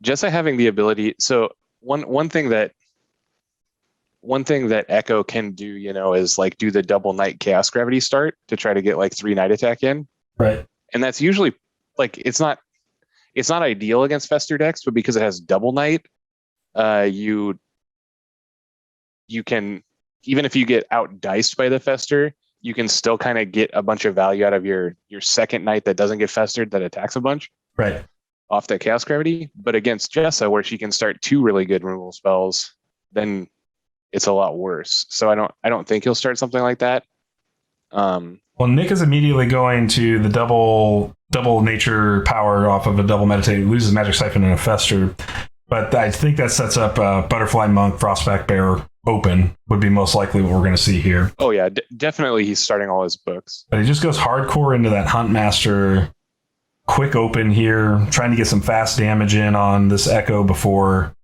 Jessa having the ability. So one thing that Echo can do, is like do the double Knight Chaos Gravity start to try to get like 3 Knight attack in. Right. And that's usually like it's not ideal against Fester decks, but because it has double Knight, you can, even if you get out diced by the Fester, you can still kind of get a bunch of value out of your second Knight that doesn't get festered, that attacks a bunch. Right. Off that Chaos Gravity. But against Jessa, where she can start 2 really good removal spells, then it's a lot worse. So I don't think he'll start something like that. Well, Nick is immediately going to the double nature power off of a double meditate, loses Magic Siphon and a Fester. But I think that sets up Butterfly Monk, Frostback Bear open would be most likely what we're going to see here. Oh yeah, definitely he's starting all his books. But he just goes hardcore into that Huntmaster. Quick open here, trying to get some fast damage in on this Echo before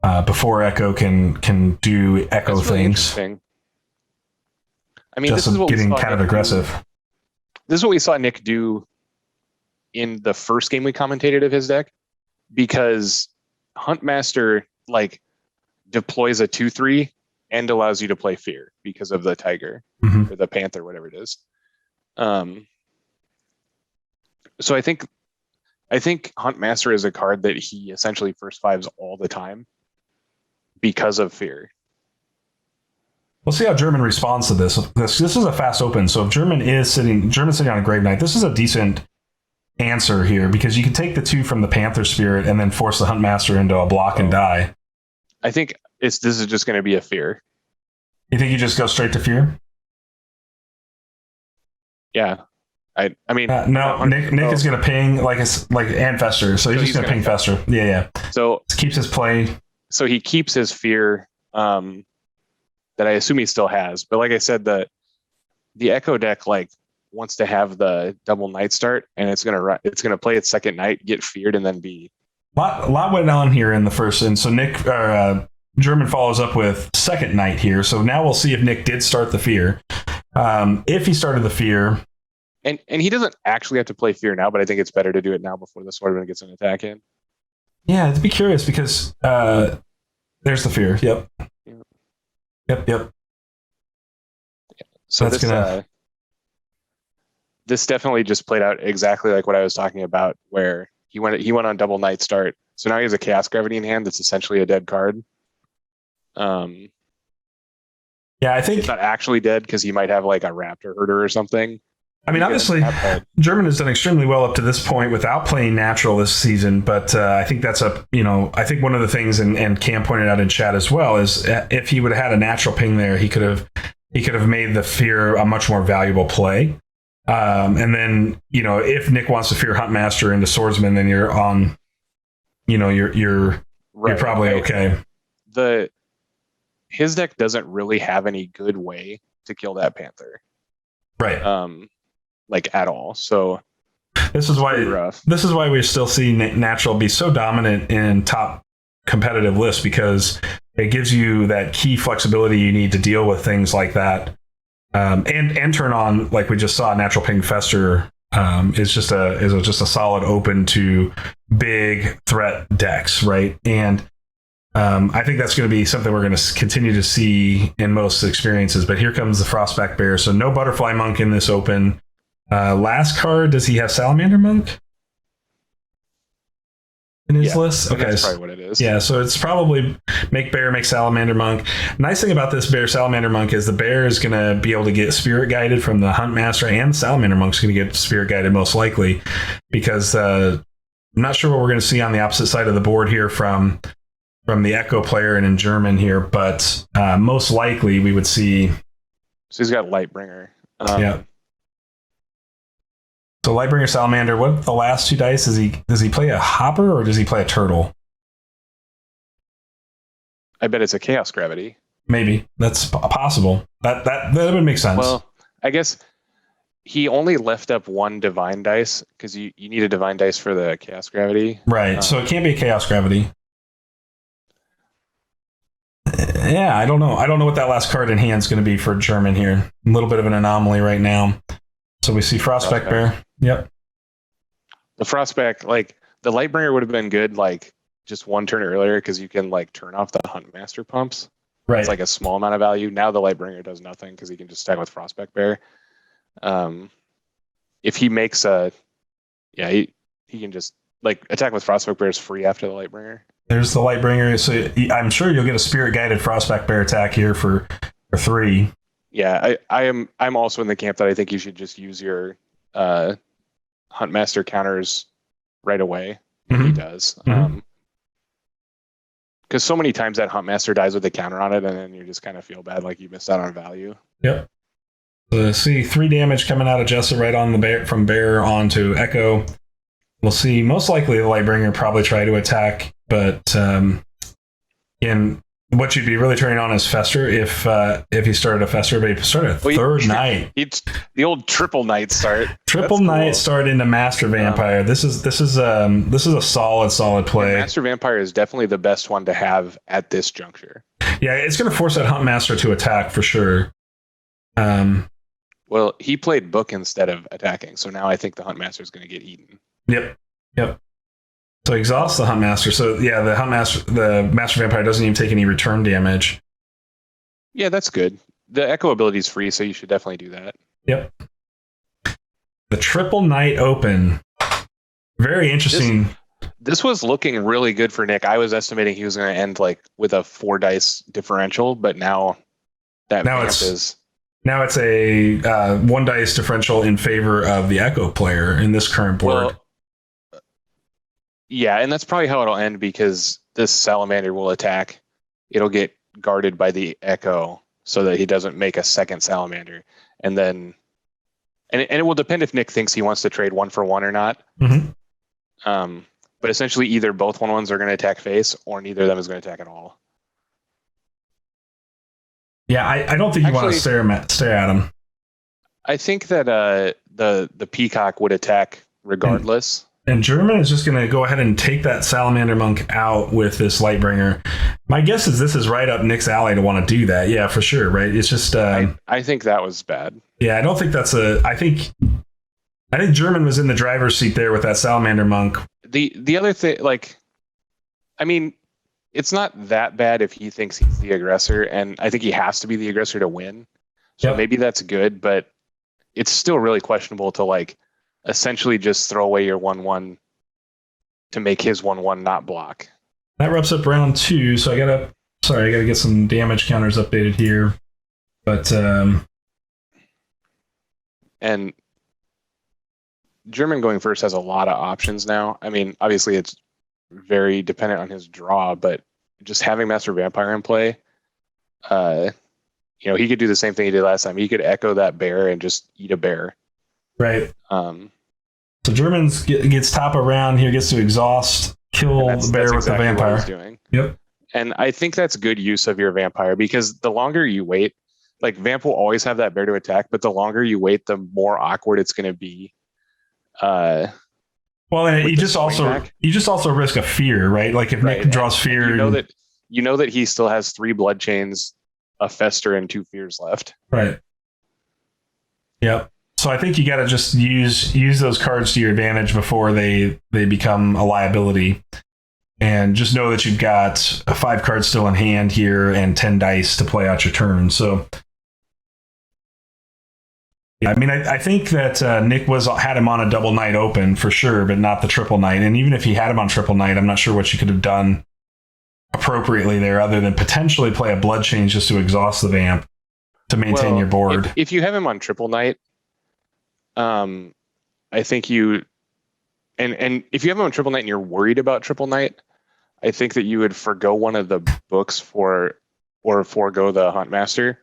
Echo can do Echo That's really things. interesting. I mean, Just this is what getting we saw kind of Nick aggressive. This is what we saw Nick do in the first game we commentated of his deck, because Huntmaster like deploys a 2/3 and allows you to play Fear because of the Tiger or the Panther, whatever it is. So I think Huntmaster is a card that he essentially first fives all the time because of Fear. We'll see how German responds to this. This is a fast open, so if German's sitting on a Grave Knight, this is a decent answer here, because you can take the 2 from the Panther Spirit and then force the Huntmaster into a block and die. I think this is just going to be a Fear. You think you just go straight to Fear? Yeah. I mean, no. Nick is going to ping like and Fester, so he's just going to ping Fester. Yeah. So keeps his play. So he keeps his Fear. That I assume he still has, but like I said, the Echo deck like wants to have the double Knight start, and it's gonna play its second Knight, get feared, and then be. A lot went on here in the first, and so Nick German follows up with second Knight here. So now we'll see if Nick did start the Fear. If he started the Fear, and he doesn't actually have to play Fear now, but I think it's better to do it now before the Swordman gets an attack in. Yeah, to be curious, because there's the Fear. Yep. Yep. So this definitely just played out exactly like what I was talking about, where he went on double Knight start. So now he has a Chaos Gravity in hand that's essentially a dead card. Yeah, I think it's not actually dead because he might have like a Raptor Herder or something. I mean, obviously, German has done extremely well up to this point without playing natural this season. But I think that's I think one of the things, and Cam pointed out in chat as well, is if he would have had a natural ping there, he could have made the Fear a much more valuable play. And then, if Nick wants to Fear Huntmaster into Swordsman, then you're on, you're probably okay. His deck doesn't really have any good way to kill that Panther. Right. Like at all. So this is why we still see natural be so dominant in top competitive lists, because it gives you that key flexibility you need to deal with things like that. And turn on, like we just saw, natural ping Fester is just a solid open to big threat decks, right? And I think that's going to be something we're going to continue to see in most experiences. But here comes the Frostback Bear. So no Butterfly Monk in this open. Last card, does he have Salamander Monk in his list? Okay, that's probably what it is. Yeah, so it's probably make Bear, make Salamander Monk. Nice thing about this Bear Salamander Monk is the Bear is going to be able to get Spirit Guided from the Huntmaster, and the Salamander Monk's going to get Spirit Guided most likely, because I'm not sure what we're going to see on the opposite side of the board here from the Echo player and in German here, but most likely we would see. So he's got Lightbringer. Yeah. So Lightbringer, Salamander. What the last 2 dice? Does he play a Hopper or does he play a Turtle? I bet it's a Chaos Gravity. Maybe that's possible. That would make sense. Well, I guess he only left up 1 Divine Dice because you need a Divine Dice for the Chaos Gravity. Right. So it can't be a Chaos Gravity. Yeah, I don't know. I don't know what that last card in hand is going to be for German here. A little bit of an anomaly right now. So we see Frostback Bear. Yep. The Frostback, like the Lightbringer would have been good, like just one turn earlier because you can like turn off the Huntmaster pumps. Right. It's like a small amount of value. Now the Lightbringer does nothing because he can just stack with Frostback Bear. If he makes he can just like attack with Frostback Bear is free after the Lightbringer. There's the Lightbringer. So I'm sure you'll get a Spirit Guided Frostback Bear attack here for 3. Yeah, I'm also in the camp that I think you should just use your Huntmaster counters right away. He does. Because so many times that Huntmaster dies with a counter on it, and then you just kind of feel bad like you missed out on value. Yep. So see 3 damage coming out of Jessa right on the bear, from Bear onto Echo. We'll see. Most likely the Lightbringer probably try to attack, but in what you'd be really turning on is Fester if he started a Fester, but he started a third Knight. The old triple Knight start. Triple Knight start into Master Vampire. This is a solid play. Yeah, Master Vampire is definitely the best one to have at this juncture. Yeah, it's going to force that Huntmaster to attack for sure. Well, he played Book instead of attacking, so now I think the Huntmaster is going to get eaten. Yep. So exhaust the Huntmaster. So yeah, the Master Vampire doesn't even take any return damage. Yeah, that's good. The Echo ability is free, so you should definitely do that. Yep. The Triple Knight Open. Very interesting. This was looking really good for Nick. I was estimating he was going to end like with a 4 dice differential, but now it's a 1 dice differential in favor of the Echo player in this current board. Well, yeah, and that's probably how it'll end because this Salamander will attack. It'll get guarded by the Echo so that he doesn't make a second Salamander. And then, and it will depend if Nick thinks he wants to trade 1 for 1 or not. But essentially either both 1/1s are going to attack face or neither of them is going to attack at all. Yeah, I don't think you want to stare at him. I think that the Peacock would attack regardless. And German is just going to go ahead and take that Salamander Monk out with this Lightbringer. My guess is this is right up Nick's alley to want to do that. Yeah, for sure, right? It's just... I think that was bad. Yeah, I don't think that's I think German was in the driver's seat there with that Salamander Monk. The other thing, like... I mean, it's not that bad if he thinks he's the aggressor, and I think he has to be the aggressor to win. So maybe that's good, but it's still really questionable to, like, essentially just throw away your 1/1 to make his 1/1 not block. That wraps up round 2, so I gotta get some damage counters updated here. But and German going first has a lot of options now. I mean, obviously it's very dependent on his draw, but just having Master Vampire in play, he could do the same thing he did last time. He could echo that bear and just eat a bear. Right. So Germans gets top of round here, gets to exhaust, kill the bear with the vampire. What he's doing. Yep. And I think that's good use of your vampire because the longer you wait, like Vamp will always have that bear to attack, but the longer you wait, the more awkward it's going to be. Well, and you just also risk a fear, right? Like if Nick draws fear, you know that he still has 3 blood chains, a Fester, and 2 fears left. Right. Yep. So I think you got to just use those cards to your advantage before they become a liability, and just know that you've got 5 cards still in hand here and 10 dice to play out your turn. So, yeah, I mean, I think that Nick had him on a double Knight open for sure, but not the triple Knight. And even if he had him on triple Knight, I'm not sure what you could have done appropriately there, other than potentially play a blood change just to exhaust the vamp to maintain your board. If you have him on triple Knight. I think you, and if you have him on triple Knight and you're worried about triple Knight, I think that you would forgo one of the books or forego the Huntmaster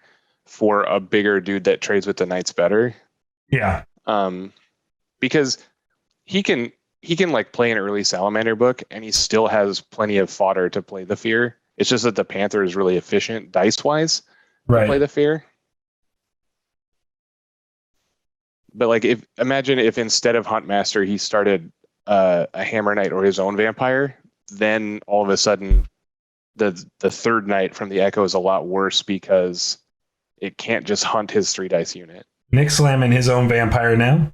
for a bigger dude that trades with the Knights better. Yeah. Because he can like play an early Salamander book and he still has plenty of fodder to play the fear. It's just that the Panther is really efficient dice wise to play the fear. But like, imagine if instead of Huntmaster he started a Hammer Knight or his own vampire, then all of a sudden the third Knight from the Echo is a lot worse because it can't just hunt his 3 dice unit. Nick slamming his own vampire now.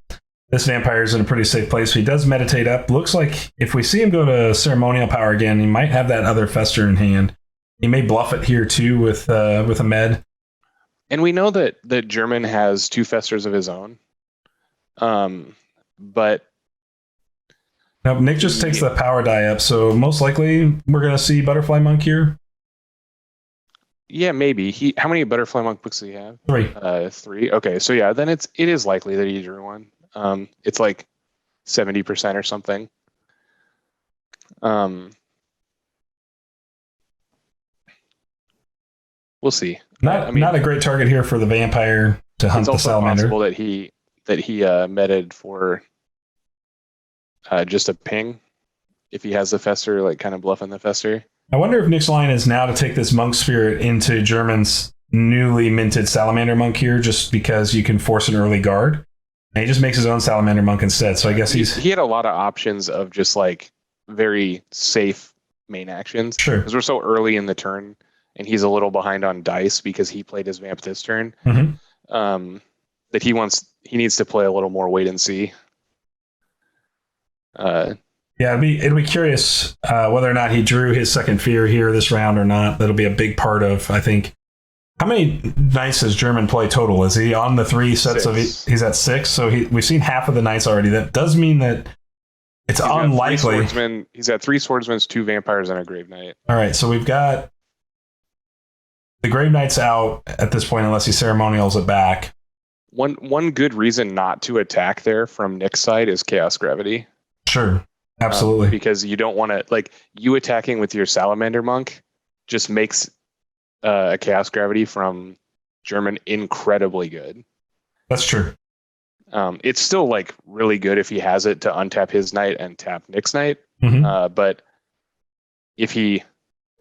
this vampire is in a pretty safe place. He does meditate up. Looks like if we see him go to ceremonial power again, he might have that other fester in hand. He may bluff it here too with a med. And we know that German has 2 festers of his own. But nope, Nick just takes the power die up, so most likely we're gonna see Butterfly Monk here. Yeah, maybe. How many Butterfly Monk books does he have? 3. 3. Okay, so yeah, then it is likely that he drew one. It's like 70% or something. We'll see. Not a great target here for the vampire to hunt the salamander. It's also possible that he meted for just a ping if he has the fester, like kind of bluffing the fester. I wonder if Nick's line is now to take this monk spirit into German's newly minted salamander monk here, just because you can force an early guard. And he just makes his own salamander monk instead. So I guess he had a lot of options of just like very safe main actions. Sure. Because we're so early in the turn, and he's a little behind on dice because he played his vamp this turn. Mm-hmm. That he needs to play a little more wait and see. Yeah, it'll be curious whether or not he drew his second fear here this round or not. That'll be a big part of, I think. How many knights does German play total? Is he on the 3 sets 6. He's at 6, so we've seen half of the knights already. That does mean that it's unlikely. He's got 3 swordsmen, 2 vampires, and a grave knight. All right, so we've got the grave knight's out at this point unless he ceremonials it back. One good reason not to attack there from Nick's side is chaos gravity. Sure. Absolutely. Because you don't want to, like, you attacking with your salamander monk just makes a chaos gravity from German incredibly good. That's true. It's still like really good if he has it to untap his knight and tap Nick's knight. Mm-hmm. But if he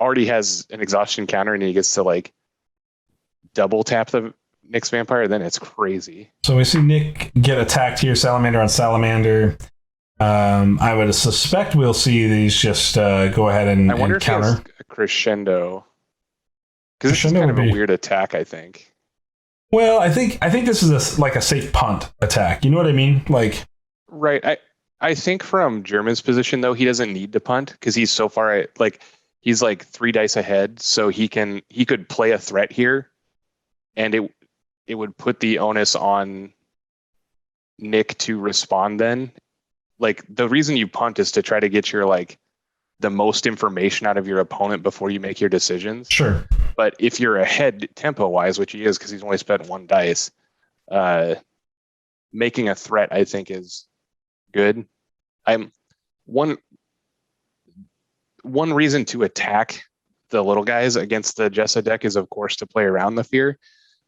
already has an exhaustion counter and he gets to like double tap the Nick's vampire, then it's crazy. So we see Nick get attacked here, salamander on salamander. I would suspect we'll see these just go ahead and I wonder if counter. he has a crescendo. Because this is kind of a weird attack, I think. Well, I think this is like a safe punt attack. You know what I mean? Like, right. I think from German's position though, he doesn't need to punt because he's so far he's like 3 dice ahead, so he could play a threat here, and it would put the onus on Nick to respond then. Like, the reason you punt is to try to get your the most information out of your opponent before you make your decisions. Sure. But if you're ahead tempo-wise, which he is because he's only spent 1 dice, making a threat, I think, is good. One reason to attack the little guys against the Jessa deck is, of course, to play around the fear.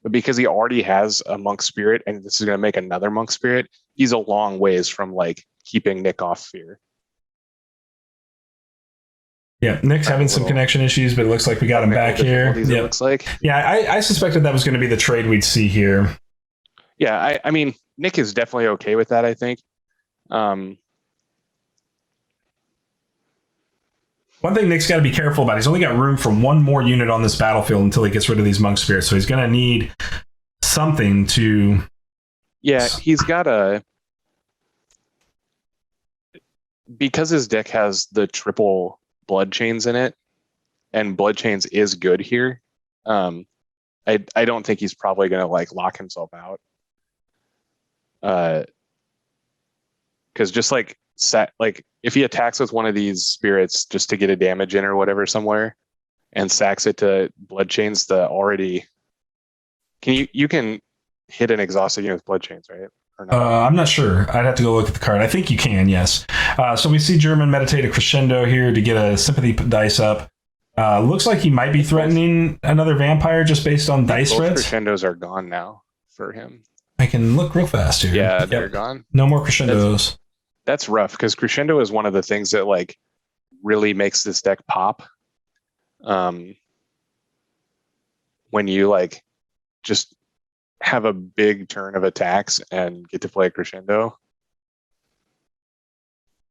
But because he already has a monk spirit, and this is going to make another monk spirit, he's a long ways from keeping Nick off fear. Yeah, Nick's having some connection issues, but it looks like we got him back here. It looks like. Yeah, I suspected that was going to be the trade we'd see here. Yeah, I mean, Nick is definitely okay with that, I think. One thing Nick's got to be careful about, he's only got room for 1 more unit on this battlefield until he gets rid of these monk spirits, so he's going to need something to... Yeah, he's got a... Because his deck has the triple blood chains in it, and blood chains is good here, I don't think he's probably going to lock himself out. Because just if he attacks with one of these spirits just to get a damage in or whatever somewhere, and sacks it to blood chains, you can hit an exhausted unit with blood chains, right? Or not? I'm not sure. I'd have to go look at the card. I think you can, yes. So we see German meditate a crescendo here to get a sympathy dice up. Looks like he might be threatening another vampire just based on dice threats. Crescendos are gone now for him. I can look real fast here. Yeah, they're gone. No more crescendos. That's rough because crescendo is one of the things that really makes this deck pop. When you just have a big turn of attacks and get to play a crescendo.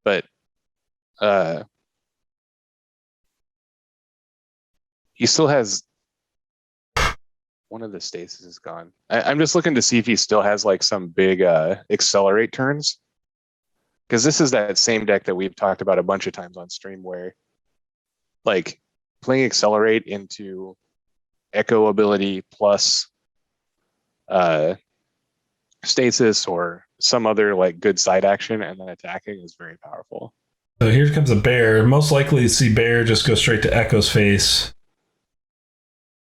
But he still has One of the stasis is gone. I'm just looking to see if he still has like some big accelerate turns. Because this is that same deck that we've talked about a bunch of times on stream where like playing accelerate into echo ability plus stasis or some other like good side action and then attacking is very powerful. So here comes a bear. Most likely to see bear just go straight to Echo's face.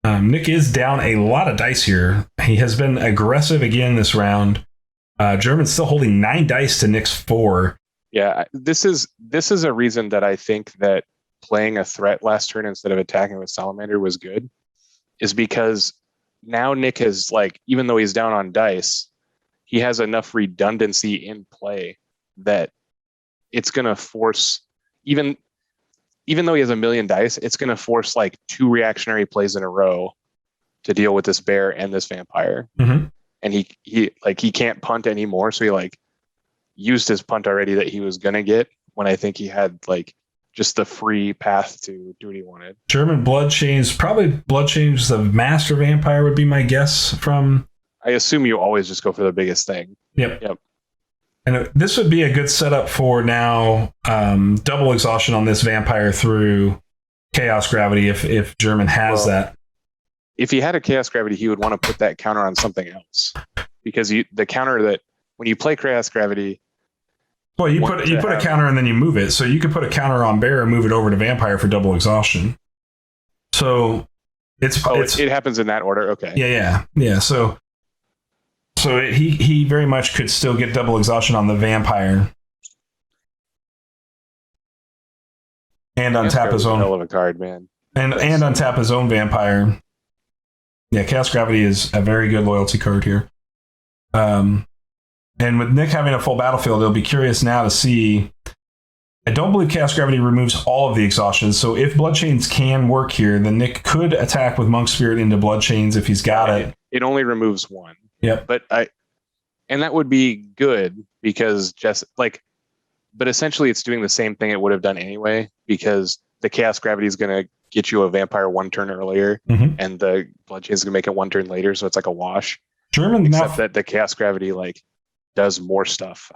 Nick is down a lot of dice here. He has been aggressive again this round. German's still holding 9 dice to Nick's 4. Yeah, this is a reason that I think that playing a threat last turn instead of attacking with Salamander was good, is because now Nick has, like, even though he's down on dice, he has enough redundancy in play that it's going to force, even though he has a million dice, it's going to force like 2 reactionary plays in a row to deal with this bear and this vampire. Mm-hmm. And he can't punt anymore. So he like used his punt already that he was going to get when I think he had like just the free path to do what he wanted. German probably Bloodchains the master vampire would be my guess from. I assume you always just go for the biggest thing. Yep. And this would be a good setup for now double exhaustion on this vampire through Chaos Gravity if German has that. If he had a Chaos Gravity, he would want to put that counter on something else. Because the counter that when you play Chaos Gravity... Well, you put a counter and then you move it. So you could put a counter on Bear and move it over to Vampire for double exhaustion. So it happens in that order? Okay. Yeah. So he very much could still get double exhaustion on the vampire and untap his own. Hell of a card, man. And untap his own vampire. Yeah, Chaos Gravity is a very good loyalty card here. And with Nick having a full battlefield, it'll be curious now to see. I don't believe Chaos Gravity removes all of the exhaustions. So if Bloodchains can work here, then Nick could attack with Monk Spirit into Bloodchains if he's got it. It only removes 1. Yep. And that would be good because but essentially it's doing the same thing it would have done anyway, because the Chaos Gravity is going to get you a vampire 1 turn earlier, and the Bloodchain is going to make it 1 turn later, so it's like a wash. Except that the Chaos Gravity does more stuff.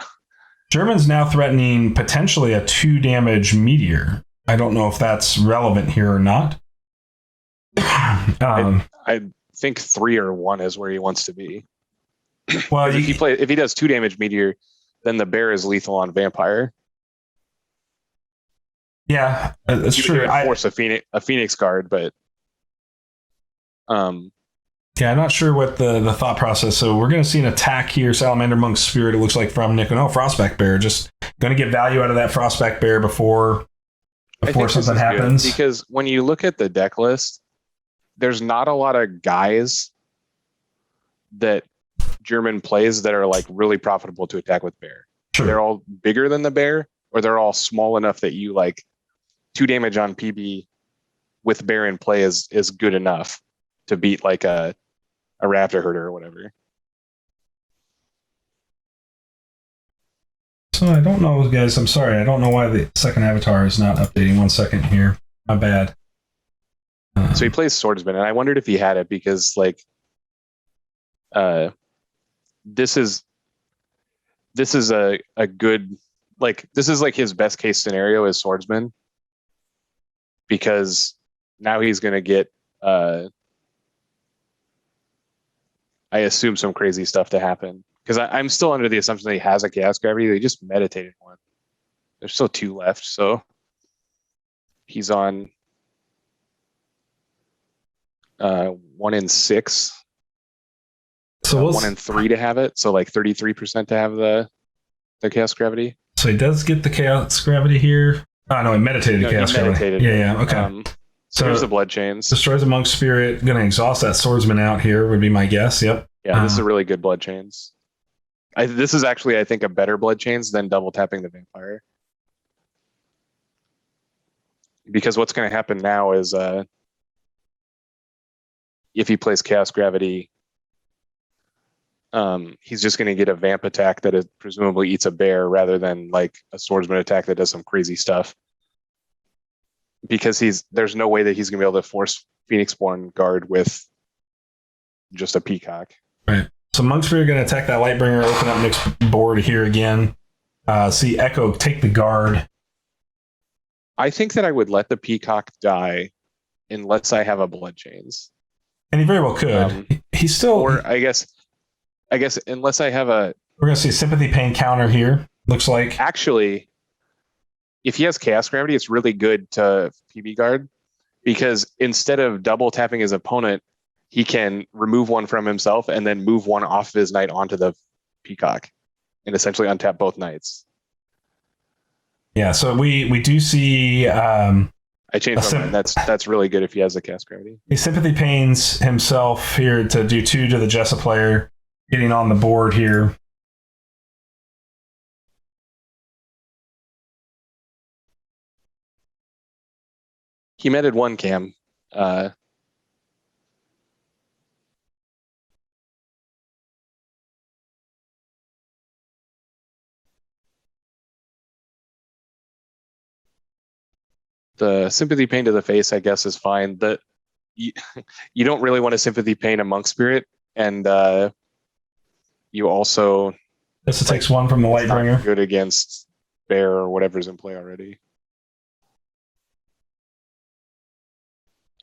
German's now threatening potentially a 2 damage meteor. I don't know if that's relevant here or not. I think 3 or 1 is where he wants to be. Well, if he does 2 damage meteor, then the bear is lethal on vampire. Yeah, that's true. I force a phoenix card, but yeah, I'm not sure what the thought process. So we're going to see an attack here. Salamander Monk Spirit. It looks like from Nick. No, Frostback Bear. Just going to get value out of that Frostback Bear before something happens. Because when you look at the deck list, there's not a lot of guys that German plays that are like really profitable to attack with bear. Sure. They're all bigger than the bear, or they're all small enough that you like 2 damage on PB with bear in play is good enough to beat like a raptor herder or whatever. So I don't know, guys. I'm sorry. I don't know why the second avatar is not updating. 1 second here. My bad. So he plays Swordsman, and I wondered if he had it because like this is a good, like, this is like his best case scenario is Swordsman, because now he's going to get I assume some crazy stuff to happen, because I'm still under the assumption that he has a Chaos Gravity. They just meditated 1. There's still 2 left, so he's on 1 in 6. So 1 in 3 to have it. So like 33% to have the Chaos Gravity. So he does get the Chaos Gravity here. Oh no, he meditated Chaos Gravity. Yeah, okay. So here's the Bloodchains. Destroys a Monk Spirit. Going to exhaust that Swordsman out here would be my guess. Yep. Yeah, this is a really good Bloodchains. This is actually, I think, a better Bloodchains than double tapping the Vampire. Because what's going to happen now is if he plays Chaos Gravity, he's just going to get a Vamp attack that is presumably eats a bear rather than like a Swordsman attack that does some crazy stuff. Because there's no way that he's going to be able to force Phoenixborn guard with just a Peacock. Right. So Monk's Spear going to attack that Lightbringer, open up Nick's board here again. See Echo take the guard. I think that I would let the Peacock die unless I have a Blood Chains. And he very well could. He's still... Or I guess unless I have a... We're going to see Sympathy Pain counter here, looks like. Actually, if he has Chaos Gravity, it's really good to PB guard, because instead of double tapping his opponent, he can remove one from himself and then move one off of his knight onto the Peacock and essentially untap both knights. Yeah, so we do see... I changed my mind. That's really good if he has a Chaos Gravity. He Sympathy Pains himself here to do 2 to the Jessa player, getting on the board here. He meted 1 cam. The Sympathy Pain to the face, I guess, is fine. You don't really want to Sympathy Pain a Monk Spirit, and you also... This takes 1 from the Lightbringer. Good against Bear or whatever's in play already.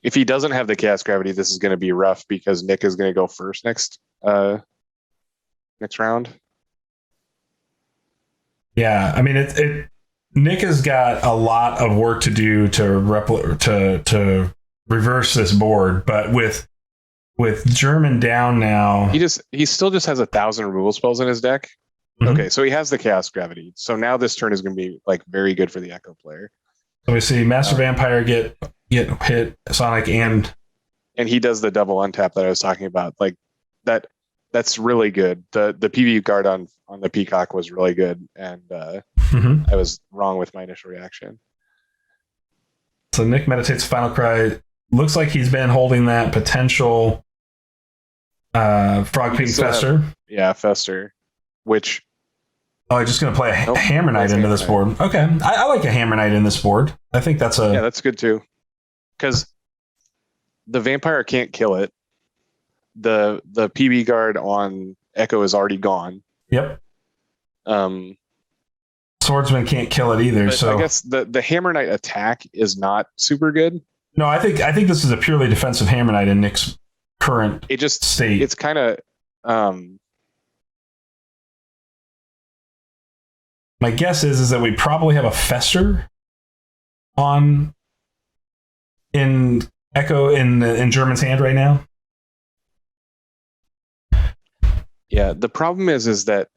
If he doesn't have the Chaos Gravity, this is going to be rough because Nick is going to go first next round. Yeah, I mean, Nick has got a lot of work to do to reverse this board, but with German down now, he still just has 1,000 removal spells in his deck. Mm-hmm. Okay, so he has the Chaos Gravity. So now this turn is going to be like very good for the Echo player. So we see Master Vampire get hit, Sonic, and he does the double untap that I was talking about. Like that's really good. The PV guard on the Peacock was really good, and I was wrong with my initial reaction. So Nick meditates Final Cry. Looks like he's been holding that potential Frog Peak Fester. Yeah, Fester. Which... Oh, I'm just going to play a Hammer Knight into this board. Okay. I like a Hammer Knight in this board. I think that's a... Yeah, that's good too. Because the Vampire can't kill it. The PB guard on Echo is already gone. Yep. Swordsman can't kill it either. So I guess the Hammer Knight attack is not super good. No, I think this is a purely defensive Hammer Knight in Nick's current state. It's kind of... My guess is that we probably have a Fester in Echo in German's hand right now. Yeah, the problem is that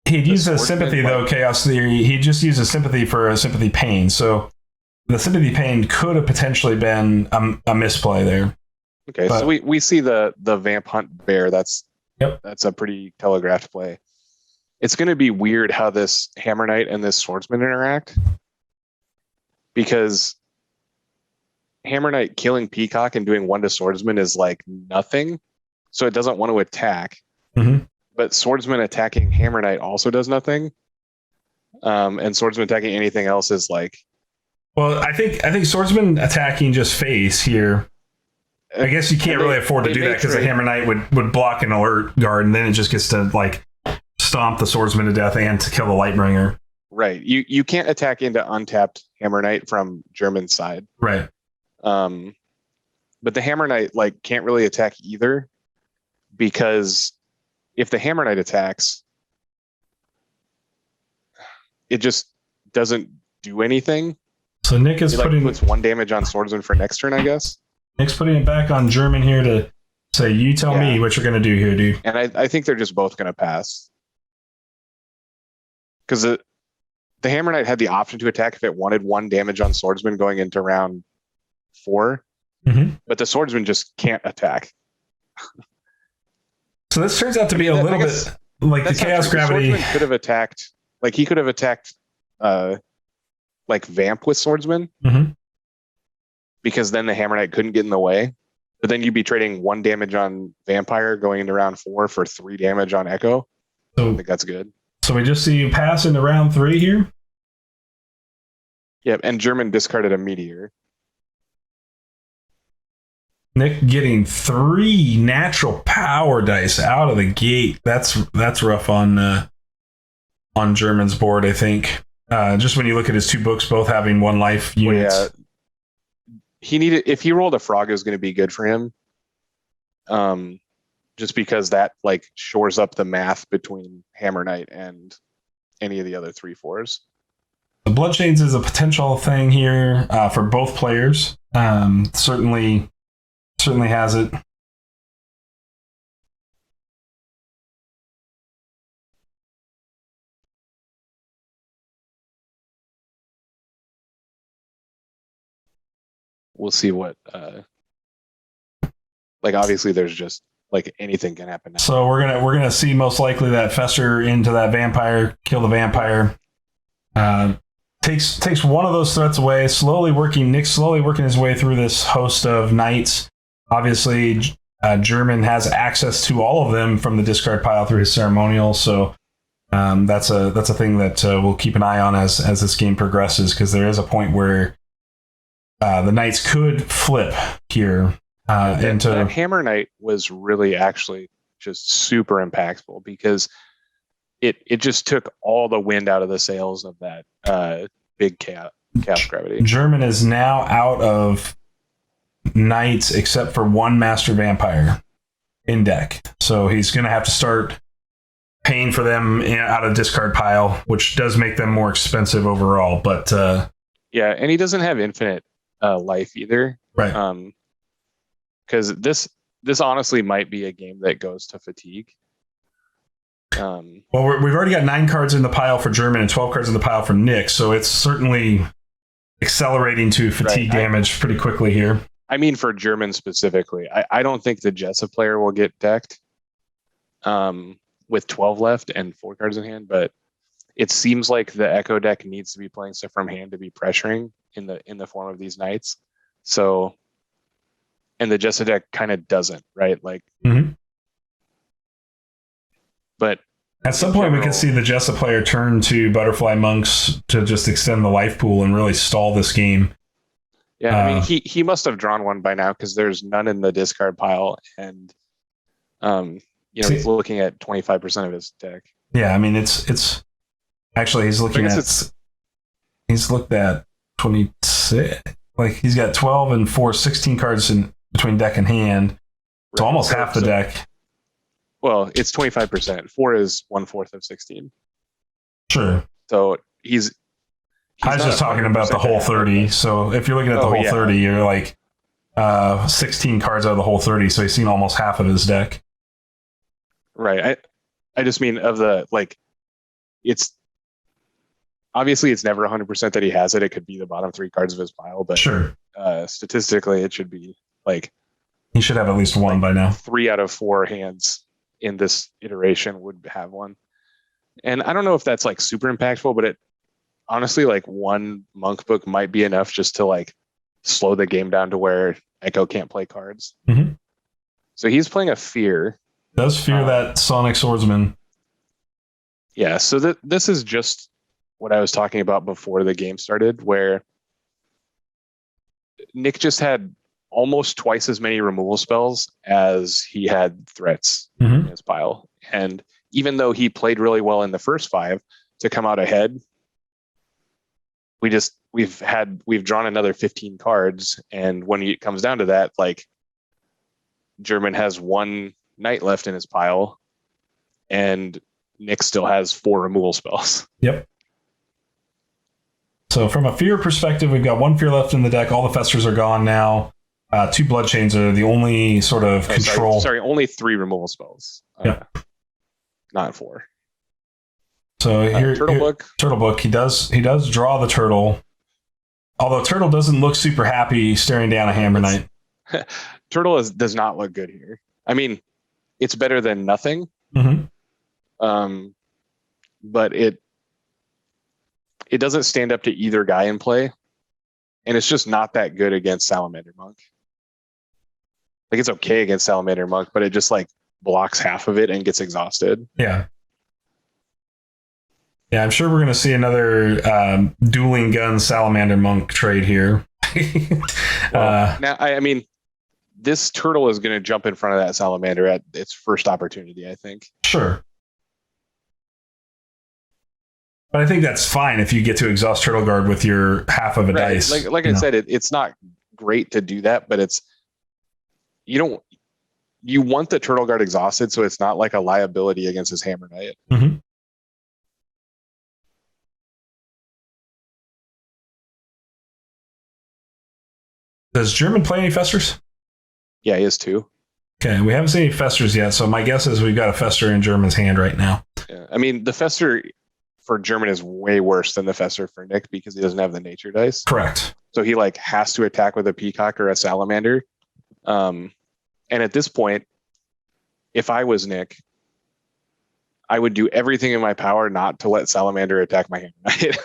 he'd use a sympathy though, Chaos Theory. He just used a sympathy for a Sympathy Pain. So the Sympathy Pain could have potentially been a misplay there. Okay, so we see the Vamp Hunt Bear. That's a pretty telegraphed play. It's going to be weird how this Hammer Knight and this Swordsman interact, because Hammer Knight killing Peacock and doing 1 to Swordsman is like nothing, so it doesn't want to attack. Mm-hmm. But Swordsman attacking Hammer Knight also does nothing, and Swordsman attacking anything else is like... Well, I think Swordsman attacking just face here. I guess you can't really afford to do that because the Hammer Knight would block an alert guard, and then it just gets to like stomp the Swordsman to death and to kill the Lightbringer. Right. You can't attack into untapped Hammer Knight from German's side. Right. But the Hammer Knight can't really attack either, because if the Hammer Knight attacks, it just doesn't do anything. So Nick is puts 1 damage on Swordsman for next turn, I guess. Nick's putting it back on German here to say, you tell me what you're going to do here, dude. And I think they're just both going to pass. Because the Hammer Knight had the option to attack if it wanted 1 damage on Swordsman going into round 4. Mm-hmm. But the Swordsman just can't attack. So this turns out to be a little bit like the Chaos Gravity. Swordsman could have attacked, he could have attacked Vamp with Swordsman. Mm-hmm. Because then the Hammer Knight couldn't get in the way. But then you'd be trading 1 damage on Vampire going into round 4 for 3 damage on Echo. So I think that's good. So we just see you pass into round 3 here? Yep, and German discarded a Meteor. Nick getting 3 natural power dice out of the gate. That's rough on German's board, I think. Just when you look at his 2 books, both having 1 life units. Well, yeah. If he rolled a frog, it was going to be good for him. Just because that like shores up the math between Hammer Knight and any of the other 3/4s. The Bloodchains is a potential thing here for both players. Certainly has it. We'll see what like obviously there's just like anything can happen now. So we're gonna see most likely that Fester into that vampire, kill the vampire. Takes one of those threats away. Nick's slowly working his way through this host of knights. Obviously, German has access to all of them from the discard pile through his ceremonial. So that's a thing that we'll keep an eye on as this game progresses, because there is a point where the knights could flip here. That Hammer Knight was really actually just super impactful, because it just took all the wind out of the sails of that big chaos gravity. German is now out of knights except for 1 master vampire in deck, so he's going to have to start paying for them out of discard pile, which does make them more expensive overall. But yeah, and he doesn't have infinite life either, right? Because this honestly might be a game that goes to fatigue. Well, we've already got 9 cards in the pile for German and 12 cards in the pile for Nick, so it's certainly accelerating to fatigue damage pretty quickly here. I mean, for German specifically, I don't think the Jessa player will get decked with 12 left and 4 cards in hand, but it seems like the Echo deck needs to be playing stuff from hand to be pressuring in the form of these knights. So, and the Jessa deck kind of doesn't, right? Like, but at some point we could see the Jessa player turn to Butterfly Monks to just extend the life pool and really stall this game. Yeah, I mean, he must have drawn one by now, because there's none in the discard pile, and he's looking at 25% of his deck. Yeah, I mean, it's actually he's looked at 26. Like, he's got 12 and 4, 16 cards in between deck and hand. So almost half the deck. Well, it's 25%. 4 is 1/4 of 16. Sure. So I was just talking about the whole 30. So if you're looking at the whole 30, you're like 16 cards out of the whole 30. So he's seen almost half of his deck. Right. I just mean of the, like, it's obviously it's never 100% that he has it. It could be the bottom 3 cards of his pile, but sure. Statistically, it should be like he should have at least 1 by now. 3 out of 4 hands in this iteration would have 1. And I don't know if that's like super impactful, but it honestly, like, 1 monk book might be enough just to like slow the game down to where Echo can't play cards. Mm-hmm. So he's playing a Fear. Does fear that Sonic Swordsman. Yeah, so this is just what I was talking about before the game started, where Nick just had almost twice as many removal spells as he had threats in his pile. And even though he played really well in the first 5 to come out ahead, we've drawn another 15 cards, and when it comes down to that, like, German has 1 knight left in his pile, and Nick still has 4 removal spells. Yep. So from a fear perspective, we've got 1 fear left in the deck. All the Festers are gone now. 2 Bloodchains are the only sort of control. Sorry, only 3 removal spells. Not 4. So here, Turtle Book. He does draw the turtle. Although Turtle doesn't look super happy staring down a Hammer Knight. Turtle does not look good here. I mean, it's better than nothing. But it doesn't stand up to either guy in play, and it's just not that good against Salamander Monk. Like, it's okay against Salamander Monk, but it just like blocks half of it and gets exhausted. Yeah, I'm sure we're going to see another Dueling Gun Salamander Monk trade here. Now, I mean, this turtle is going to jump in front of that salamander at its first opportunity, I think. Sure. But I think that's fine if you get to exhaust Turtle Guard with your half of a dice. Like I said, it's not great to do that, but you want the Turtle Guard exhausted so it's not like a liability against his Hammer Knight. Mm-hmm. Does German play any Festers? Yeah, he has 2. Okay, we haven't seen any Festers yet, so my guess is we've got a Fester in German's hand right now. Yeah, I mean, the Fester for German is way worse than the Fester for Nick because he doesn't have the nature dice. Correct. So he like has to attack with a Peacock or a Salamander. And at this point, if I was Nick, I would do everything in my power not to let Salamander attack my Hammer Knight.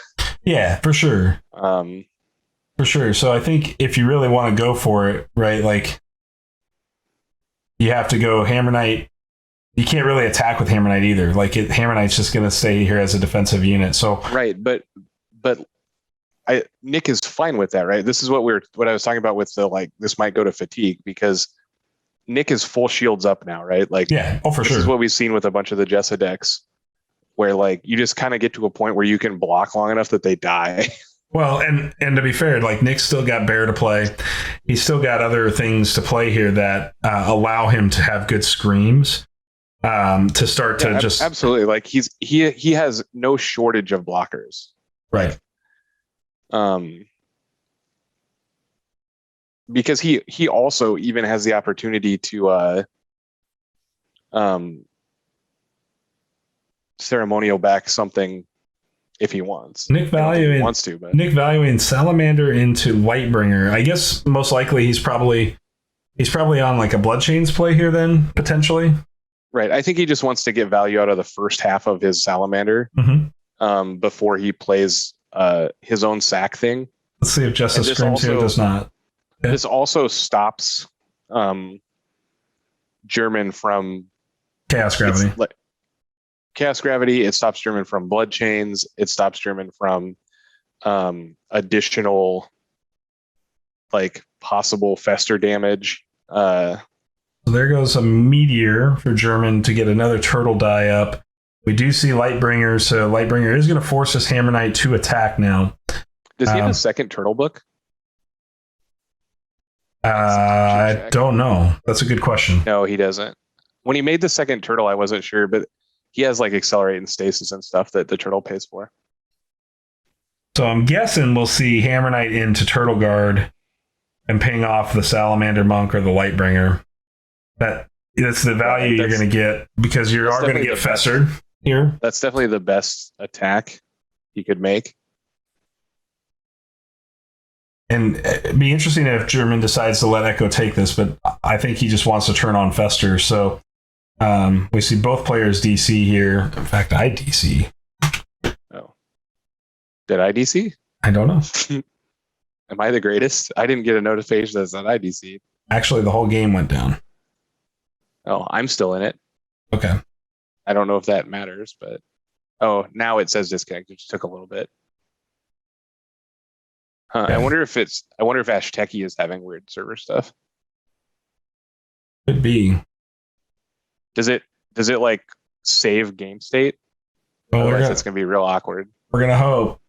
Yeah, for sure. For sure. So I think if you really want to go for it, right, like you have to go Hammer Knight. You can't really attack with Hammer Knight either. Like Hammer Knight's just going to stay here as a defensive unit. So right, but Nick is fine with that, right? This is what I was talking about with the like this might go to fatigue because Nick is full shields up now, right? Like yeah, for sure. This is what we've seen with a bunch of the Jessa decks, where like you just kind of get to a point where you can block long enough that they die. Well, and to be fair, like Nick's still got Bear to play. He's still got other things to play here that allow him to have good screams. To start to just absolutely like he has no shortage of blockers, right? Because he also even has the opportunity to ceremonial back something if he wants. Nick valuing Salamander into Lightbringer. I guess most likely he's probably on like a Bloodchains play here then potentially. Right. I think he just wants to get value out of the first half of his Salamander before he plays his own sack thing. Let's see if Jessa screams here. Does not. Yeah. This also stops German from Chaos Gravity. Chaos Gravity. It stops German from Bloodchains. It stops German from additional like possible Fester damage. So there goes a Meteor for German to get another turtle die up. We do see Lightbringer, so Lightbringer is going to force his Hammer Knight to attack now. Does he have a second turtle book? I don't know. That's a good question. No, he doesn't. When he made the second turtle, I wasn't sure, but he has like Accelerate and Stasis and stuff that the turtle pays for. So I'm guessing we'll see Hammer Knight into Turtle Guard and ping off the Salamander Monk or the Lightbringer. That's the value you're going to get because you are going to get festered here. That's definitely the best attack he could make. And it'd be interesting if German decides to let Echo take this, but I think he just wants to turn on Fester. So we see both players DC here. In fact, I DC. Oh. Did I DC? I don't know. Am I the greatest? I didn't get a notification that said I DC. Actually, the whole game went down. Oh, I'm still in it. Okay. I don't know if that matters, but now it says disconnect. It just took a little bit. Huh. Okay. I wonder if Ashteki is having weird server stuff. Could be. Does it like save game state? Well, otherwise it's gonna be real awkward. We're gonna hope.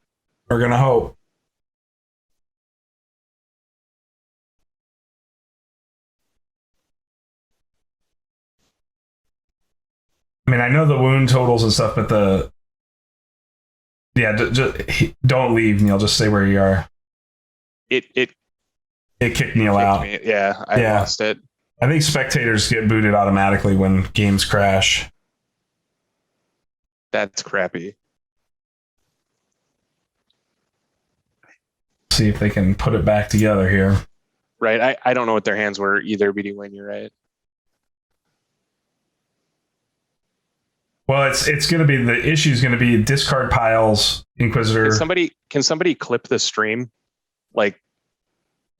I mean, I know the wound totals and stuff, but don't leave, Neil. Just stay where you are. It kicked Neil out. I lost it. I think spectators get booted automatically when games crash. That's crappy. See if they can put it back together here. Right. I don't know what their hands were either, BD Wayne, you're right. Well, it's going to be the issue is going to be discard piles, Inquisitor. Can somebody clip the stream? Like,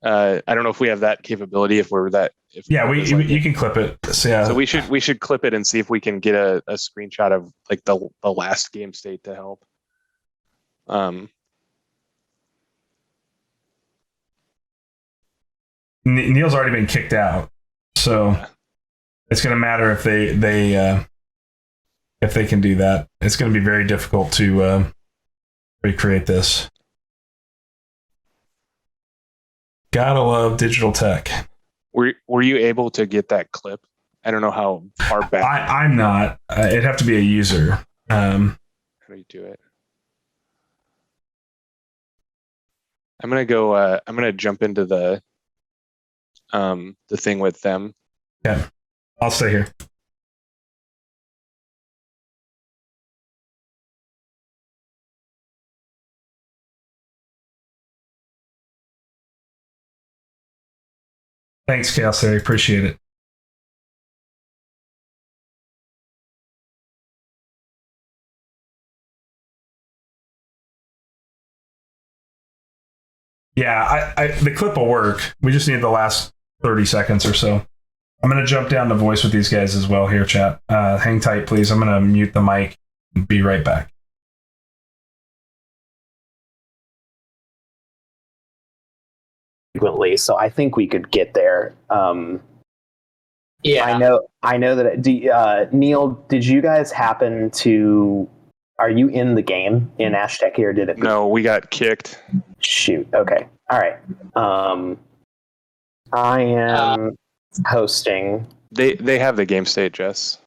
I don't know if we have that capability. You can clip it. So we should clip it and see if we can get a screenshot of like the last game state to help. Neil's already been kicked out. So it's going to matter if they can do that. It's going to be very difficult to recreate this. Gotta love digital tech. Were you able to get that clip? I don't know how far back. I'm not. It'd have to be a user. How do you do it? I'm gonna go. I'm gonna jump into the thing with them. Yeah, I'll stay here. Thanks, Chaos Theory. Appreciate it. Yeah, the clip will work. We just need the last 30 seconds or so. I'm going to jump down to voice with these guys as well here, chat. Hang tight, please. I'm going to mute the mic and be right back. Frequently, so I think we could get there. Yeah, I know that. Neil, did you guys happen to? Are you in the game in Aztec, or did it? No, we got kicked. Shoot. Okay. All right. I am hosting. They have the game state, Jess.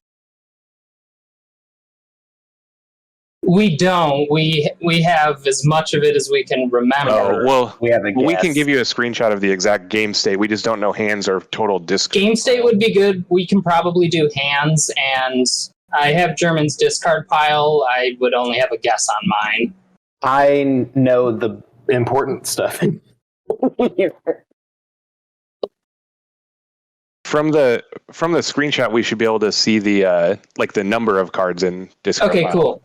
we don't. We have as much of it as we can remember. Oh well, We have a we can guess. give you a screenshot of the exact game state. We just don't know hands or total disc. Game state would be good. We can probably do hands, and I have German's discard pile. I would only have a guess on mine. I know the important stuff. From the screenshot, we should be able to see the like the number of cards in discard. Okay, pile. cool.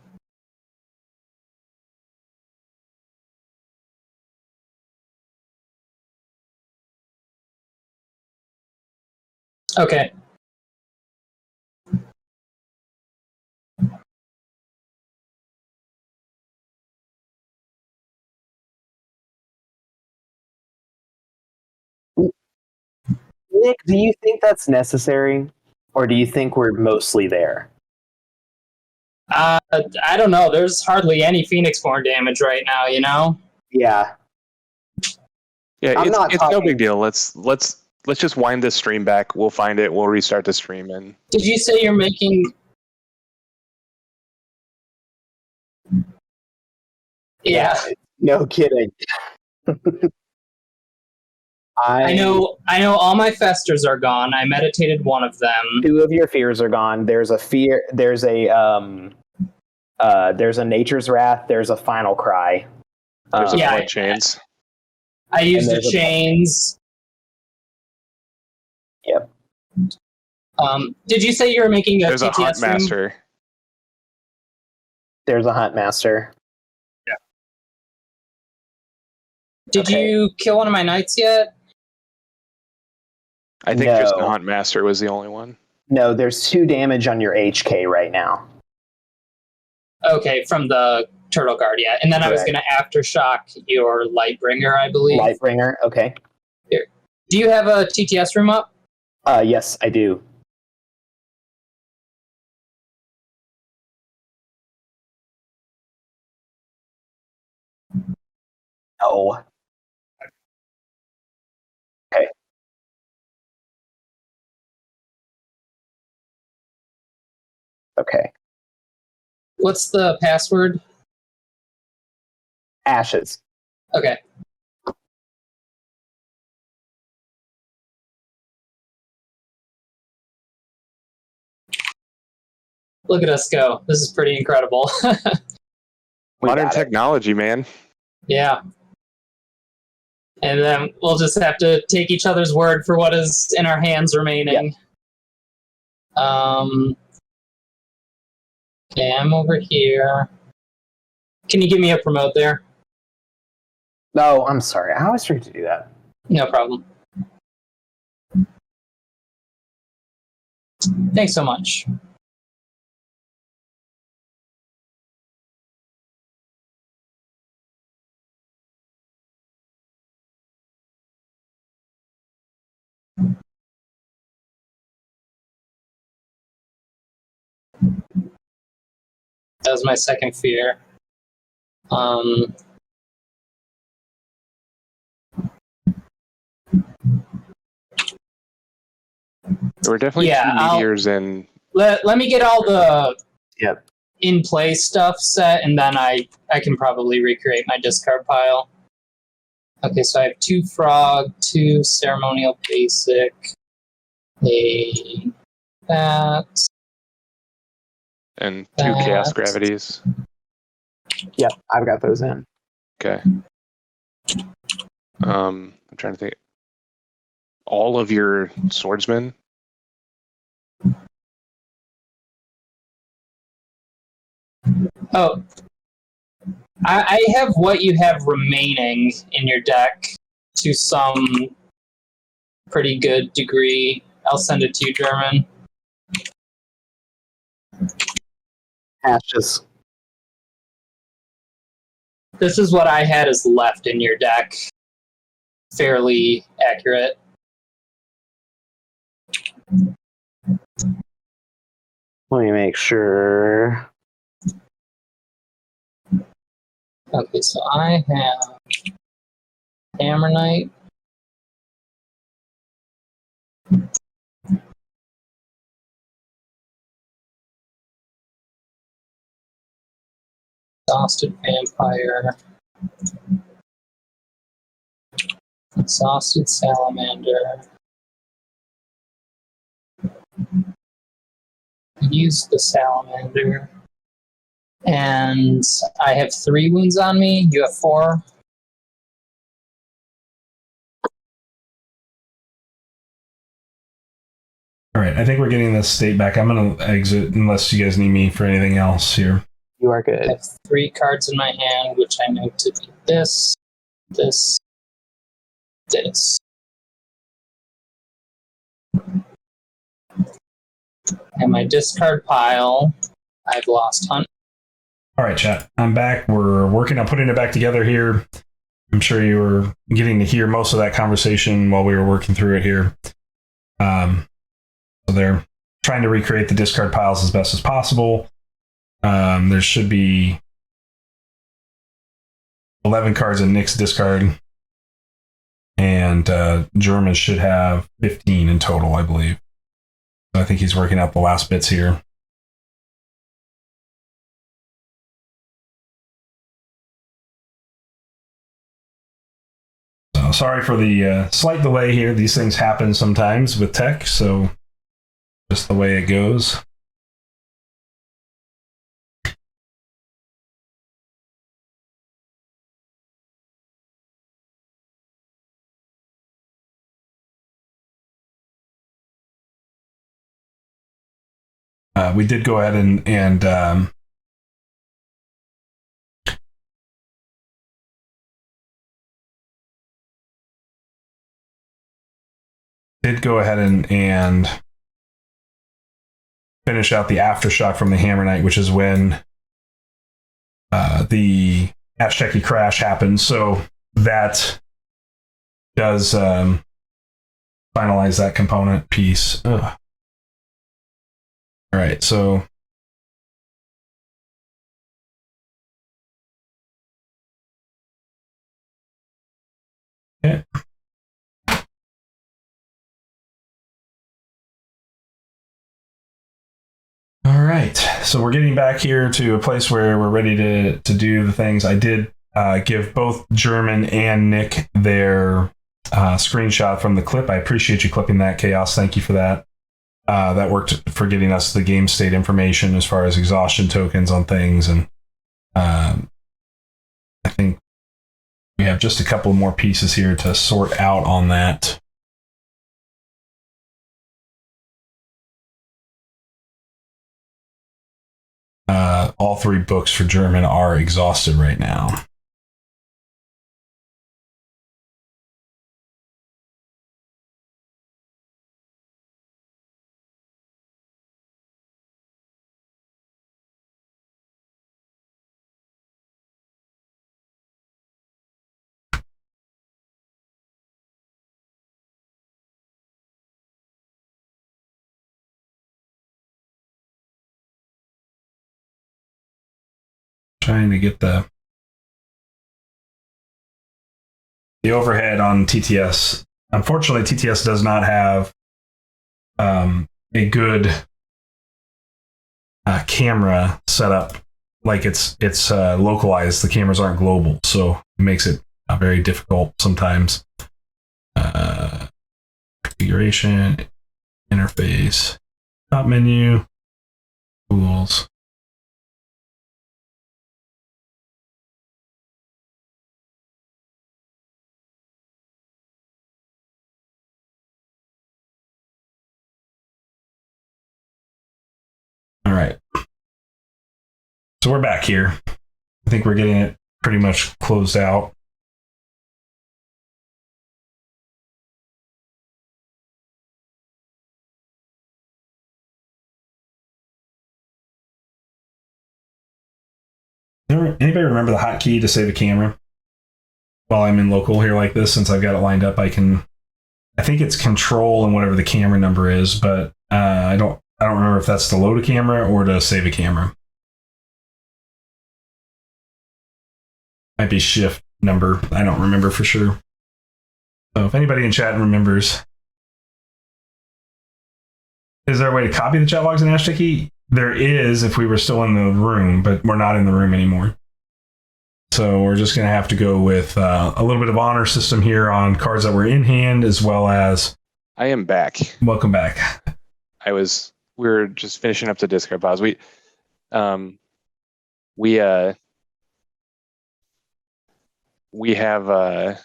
Okay. Nick, do you think that's necessary, or do you think we're mostly there? I don't know. There's hardly any Phoenix Born damage right now, you know? Yeah. Yeah, I'm not it's no talking- big deal. Let's just wind this stream back. We'll find it. We'll restart the stream and. Did you say you're making... Yeah. No kidding. I know all my festers are gone. I meditated one of them. 2 of your fears are gone. There's a fear. There's a nature's wrath. There's a final cry. There's a Yeah, blood chains. I used the there's a- chains. Yep. Did you say you were making a There's a TTS hunt stream? master. There's a hunt master. Did Okay. you kill one of my knights yet? I think just the No. hunt master was the only one. No, there's 2 damage on your HK right now. Okay, from the Turtle Guard, yeah. And then I was Correct. going to aftershock your Lightbringer, I believe. Lightbringer. Okay. Do you have a TTS room up? Yes, I do. Oh. Okay. Okay. What's the password? Ashes. Okay. Look at us go. This is pretty incredible. We Modern got it. technology, man. Yeah. And then we'll just have to take each other's word for what is in our hands remaining. Okay, I'm over here. Can you give me a promote there? No, I'm sorry. I always forget to do that. No problem. Thanks so much. That was my second fear. There were definitely two meteors and. Let me get all the Yep. in play stuff set, and then I can probably recreate my discard pile. Okay, so I have 2 frog, 2 ceremonial basic, a bat, and 2 chaos gravities. Yep, I've got those in. Okay. I'm trying to think. All of your swordsmen. Oh, I have what you have remaining in your deck to some pretty good degree. I'll send it to you, German. Ashes. This is what I had as left in your deck. Fairly accurate. Let me make sure. Okay, so I have Hammer Knight. Exhausted Vampire. Exhausted Salamander. Use the Salamander. And I have 3 wounds on me. You have 4. All right, I think we're getting this state back. I'm going to exit unless you guys need me for anything else here. You are good. I have 3 cards in my hand, which I know to be this, this, this. And my discard pile, I've lost Hunt. All right, chat. I'm back. We're working on putting it back together here. I'm sure you were getting to hear most of that conversation while we were working through it here. So they're trying to recreate the discard piles as best as possible. There should be 11 cards in Nick's discard, and German should have 15 in total, I believe. So I think he's working out the last bits here. So sorry for the slight delay here. These things happen sometimes with tech, so just the way it goes. We did go ahead and finish out the aftershock from the Hammer Knight, which is when the Ashtekki crash happens. So that does finalize that component piece. Ugh. All right, so okay. All right, so we're getting back here to a place where we're ready to do the things. I did give both German and Nick their screenshot from the clip. I appreciate you clipping that, Chaos. Thank you for that. That worked for getting us the game state information as far as exhaustion tokens on things. And I think we have just a couple more pieces here to sort out on that. All 3 books for German are exhausted right now. Trying to get the overhead on TTS. Unfortunately, TTS does not have a good camera setup. Like it's localized. The cameras aren't global, so it makes it very difficult sometimes. Configuration, interface, top menu, tools. All right. So we're back here. I think we're getting it pretty much closed out. Anybody remember the hotkey to save a camera? While I'm in local here like this, since I've got it lined up, I think it's control and whatever the camera number is, but I don't remember if that's to load a camera or to save a camera. Might be shift number. I don't remember for sure. So if anybody in chat remembers, is there a way to copy the chat logs in Ashtiki? There is if we were still in the room, but we're not in the room anymore. So we're just going to have to go with a little bit of honor system here on cards that were in hand, as well as... I am back. Welcome back. We were just finishing up the discard pause. We have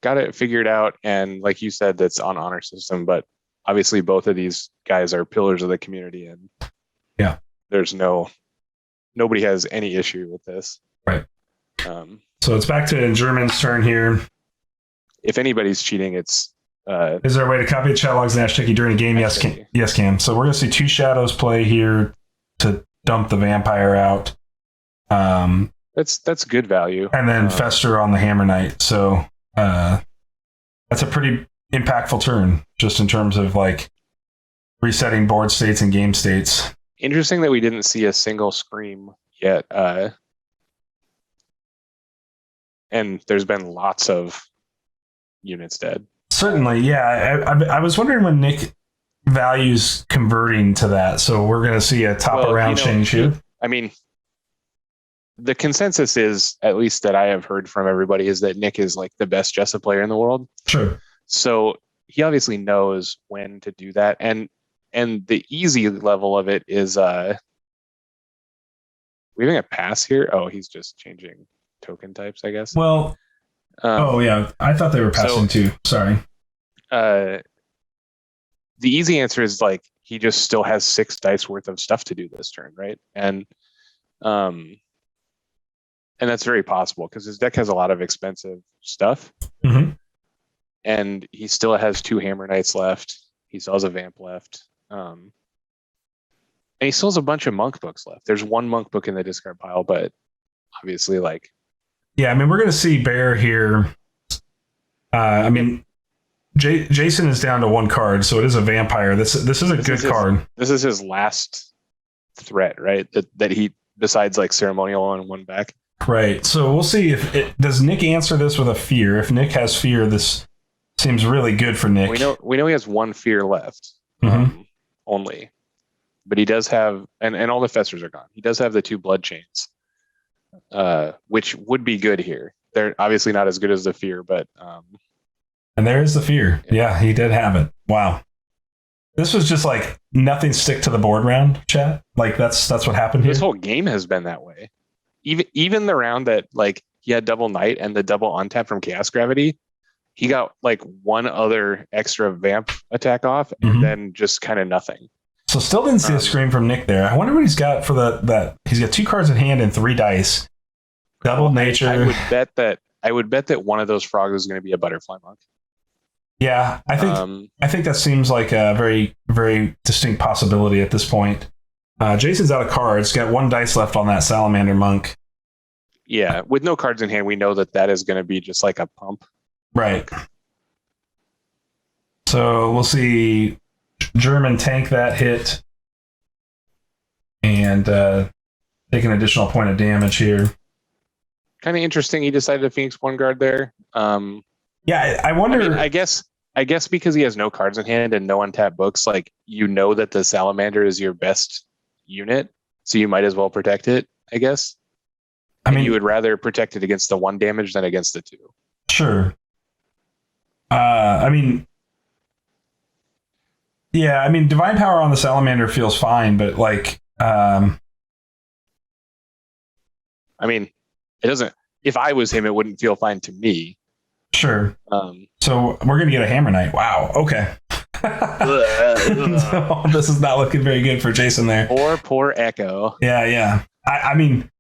got it figured out, and like you said, that's on honor system, but obviously both of these guys are pillars of the community, and yeah, there's nobody has any issue with this. Right. So it's back to German's turn here. If anybody's cheating, it's is there a way to copy the chat logs in Ashtiki during a game? Yes, Cam. So we're going to see 2 shadows play here to dump the vampire out. That's good value. And then Fester on the Hammer Knight. So that's a pretty impactful turn, just in terms of like resetting board states and game states. Interesting that we didn't see a single scream yet. And there's been lots of units dead. Certainly, yeah. I was wondering when Nick values converting to that. So we're going to see a top-around change here. I mean, the consensus is, at least that I have heard from everybody, is that Nick is like the best Jessa player in the world. Sure. So he obviously knows when to do that. And the easy level of it is we having a pass here? Oh, he's just changing token types, I guess. Well, yeah. I thought they were passing too. Sorry. The easy answer is like he just still has 6 dice worth of stuff to do this turn, right? And that's very possible because his deck has a lot of expensive stuff. Mm-hmm. And he still has 2 Hammer Knights left. He still has a Vamp left. And he still has a bunch of Monk books left. There's 1 Monk book in the discard pile, but obviously like... Yeah, I mean, we're going to see Bear here. I mean, Jason is down to 1 card, so it is a vampire. This is a good card. This is his last threat, right? That he, besides like ceremonial and 1 back. Right. So we'll see if does Nick answer this with a fear. If Nick has fear, this seems really good for Nick. We know he has 1 fear left, only, but he does have, and all the Festers are gone. He does have the 2 blood chains, which would be good here. They're obviously not as good as the fear, but and there's the fear. Yeah, he did have it. Wow. This was just like nothing stick to the board round, chat. Like that's what happened here. This whole game has been that way. Even the round that like he had double knight and the double untap from Chaos Gravity, he got like 1 other extra vamp attack off, and then just kind of nothing. So still didn't see a scream from Nick there. I wonder what he's got for that. He's got 2 cards in hand and 3 dice. Double nature. I would bet that one of those frogs is going to be a butterfly monk. Yeah, I think that seems like a very, very distinct possibility at this point. Jason's out of cards. Got 1 dice left on that salamander monk. Yeah, with no cards in hand, we know that is going to be just like a pump. Right. So we'll see German tank that hit. And take an additional point of damage here. Kind of interesting. He decided to Phoenix One Guard there. Yeah, I wonder. I mean, I guess because he has no cards in hand and no untapped books, like that the Salamander is your best unit, so you might as well protect it. I guess. I mean, you would rather protect it against the 1 damage than against the 2. Sure. I mean, yeah, I mean, Divine Power on the Salamander feels fine, but like, I mean, it doesn't. If I was him, it wouldn't feel fine to me. Sure. So we're gonna get a Hammer Knight. Wow. Okay. No, this is not looking very good for Jason there. Poor Echo. Yeah. I mean,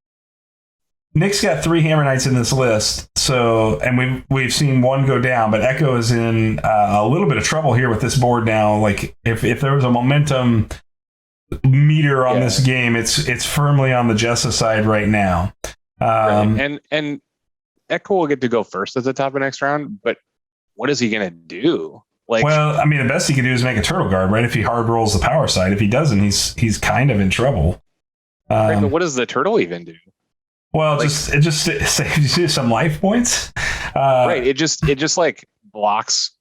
Nick's got 3 Hammer Knights in this list, so and we've seen 1 go down, but Echo is in a little bit of trouble here with this board now. Like if there was a momentum meter on this game, it's firmly on the Jessa side right now. Right. And Echo will get to go first at the top of next round, but what is he gonna do? Like, well, I mean, the best he could do is make a Turtle Guard, right? If he hard rolls the power side, if he doesn't, he's kind of in trouble. Right, but what does the turtle even do? Well, like, it just saves you some life points. Right. It just like blocks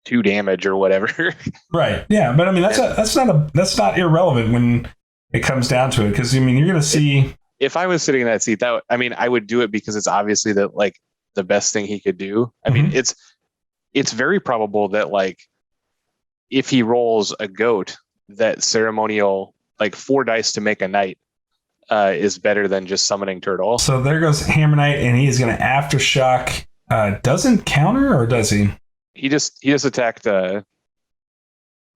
2 damage or whatever. Right. Yeah, but I mean that's not irrelevant when it comes down to it, because I mean you're going to see. If I was sitting in that seat, I would do it because it's obviously the best thing he could do. I mean, it's very probable that like if he rolls a goat, that ceremonial like 4 dice to make a knight is better than just summoning turtle. So there goes Hammer Knight, and he's going to Aftershock. Doesn't counter, or does he? He just attacked. Oh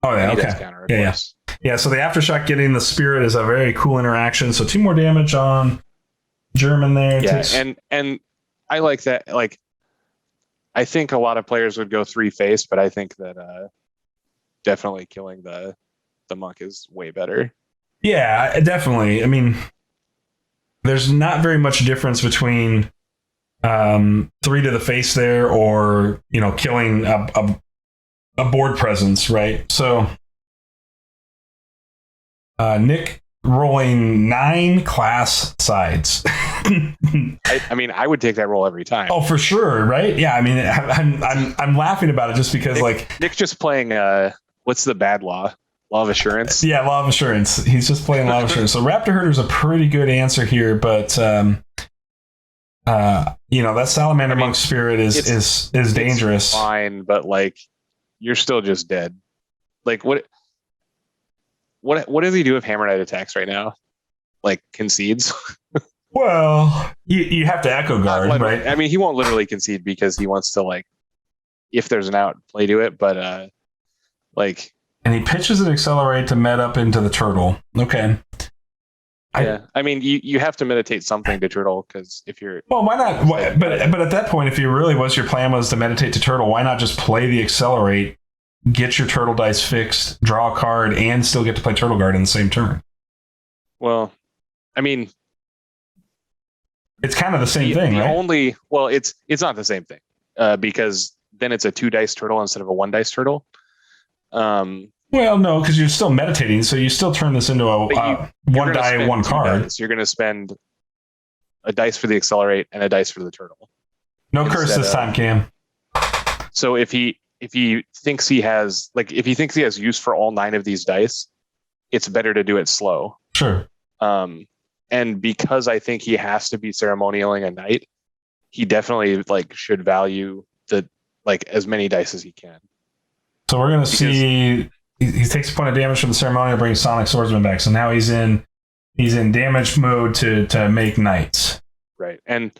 yeah, okay. Counter, yeah. So the Aftershock getting the spirit is a very cool interaction. So 2 more damage on German there. Yeah, and I like that. Like, I think a lot of players would go 3 face, but I think that definitely killing the monk is way better. Yeah, definitely. I mean, there's not very much difference between 3 to the face there, or killing a board presence, right? So Nick rolling 9 class sides. I mean, I would take that roll every time. Oh, for sure, right? Yeah, I mean, I'm laughing about it just because Nick's just playing what's the bad law? Law of Assurance? Yeah, Law of Assurance. He's just playing Law of Assurance. So Raptor Herder's a pretty good answer here, but that Salamander Monk Spirit is dangerous. It's fine, but like you're still just dead. Like what does he do if Hammer Knight attacks right now? Like concedes? Well, you have to Echo Guard, right? I mean, he won't literally concede because he wants to, like, if there's an out, play to it, but like. And he pitches an Accelerate to med up into the turtle. Okay. Yeah, I mean, you have to meditate something to turtle, because if you're... Well, why not? But at that point, if your plan was to meditate to turtle, why not just play the Accelerate, get your turtle dice fixed, draw a card, and still get to play Turtle Guard in the same turn? Well, I mean... It's kind of the same thing, right? It's not the same thing, because then it's a 2 dice turtle instead of a 1 dice turtle. Well, no, because you're still meditating, so you still turn this into a 1 die, 1 card. Dice. You're going to spend a dice for the Accelerate and a dice for the turtle. No curse this time, Cam. So if he thinks he has use for all 9 of these dice, it's better to do it slow. Sure. And because I think he has to be ceremonialing a knight, he definitely should value as many dice as he can. So we're going to see he takes a point of damage from the ceremonial, brings Sonic Swordsman back. So now he's in damage mode to make knights. Right. And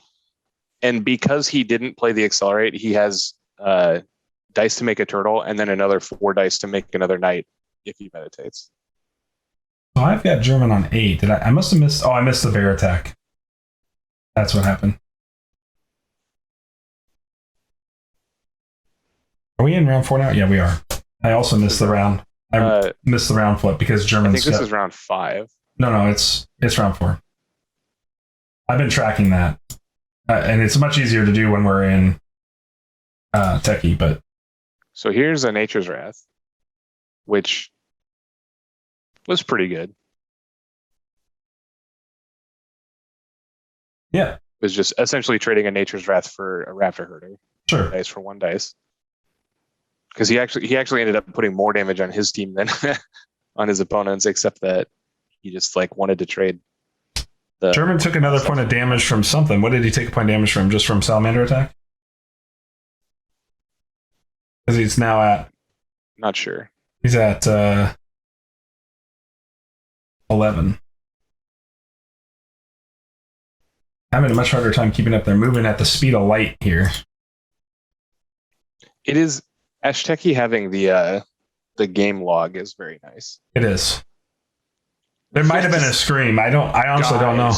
because he didn't play the Accelerate, he has dice to make a turtle and then another 4 dice to make another knight if he meditates. So I've got German on 8. I must have missed... Oh, I missed the bear attack. That's what happened. Are we in round 4 now? Yeah, we are. I also missed the round. I missed the round flip because German's... I think this is round 5. No, it's round 4. I've been tracking that. And it's much easier to do when we're in Techie, but... So here's a Nature's Wrath, which... was pretty good. Yeah. It was just essentially trading a Nature's Wrath for a Raptor Herder. Sure. Dice for 1 dice. Because he actually ended up putting more damage on his team than on his opponents, except that he just like wanted to trade. German took another point of damage from something. What did he take a point of damage from? Just from Salamander attack? Because he's now at... Not sure. He's at 11. Having a much harder time keeping up. They're moving at the speed of light here. It is... Ashteki having the game log is very nice. It is. There might have been a scream. I honestly don't know.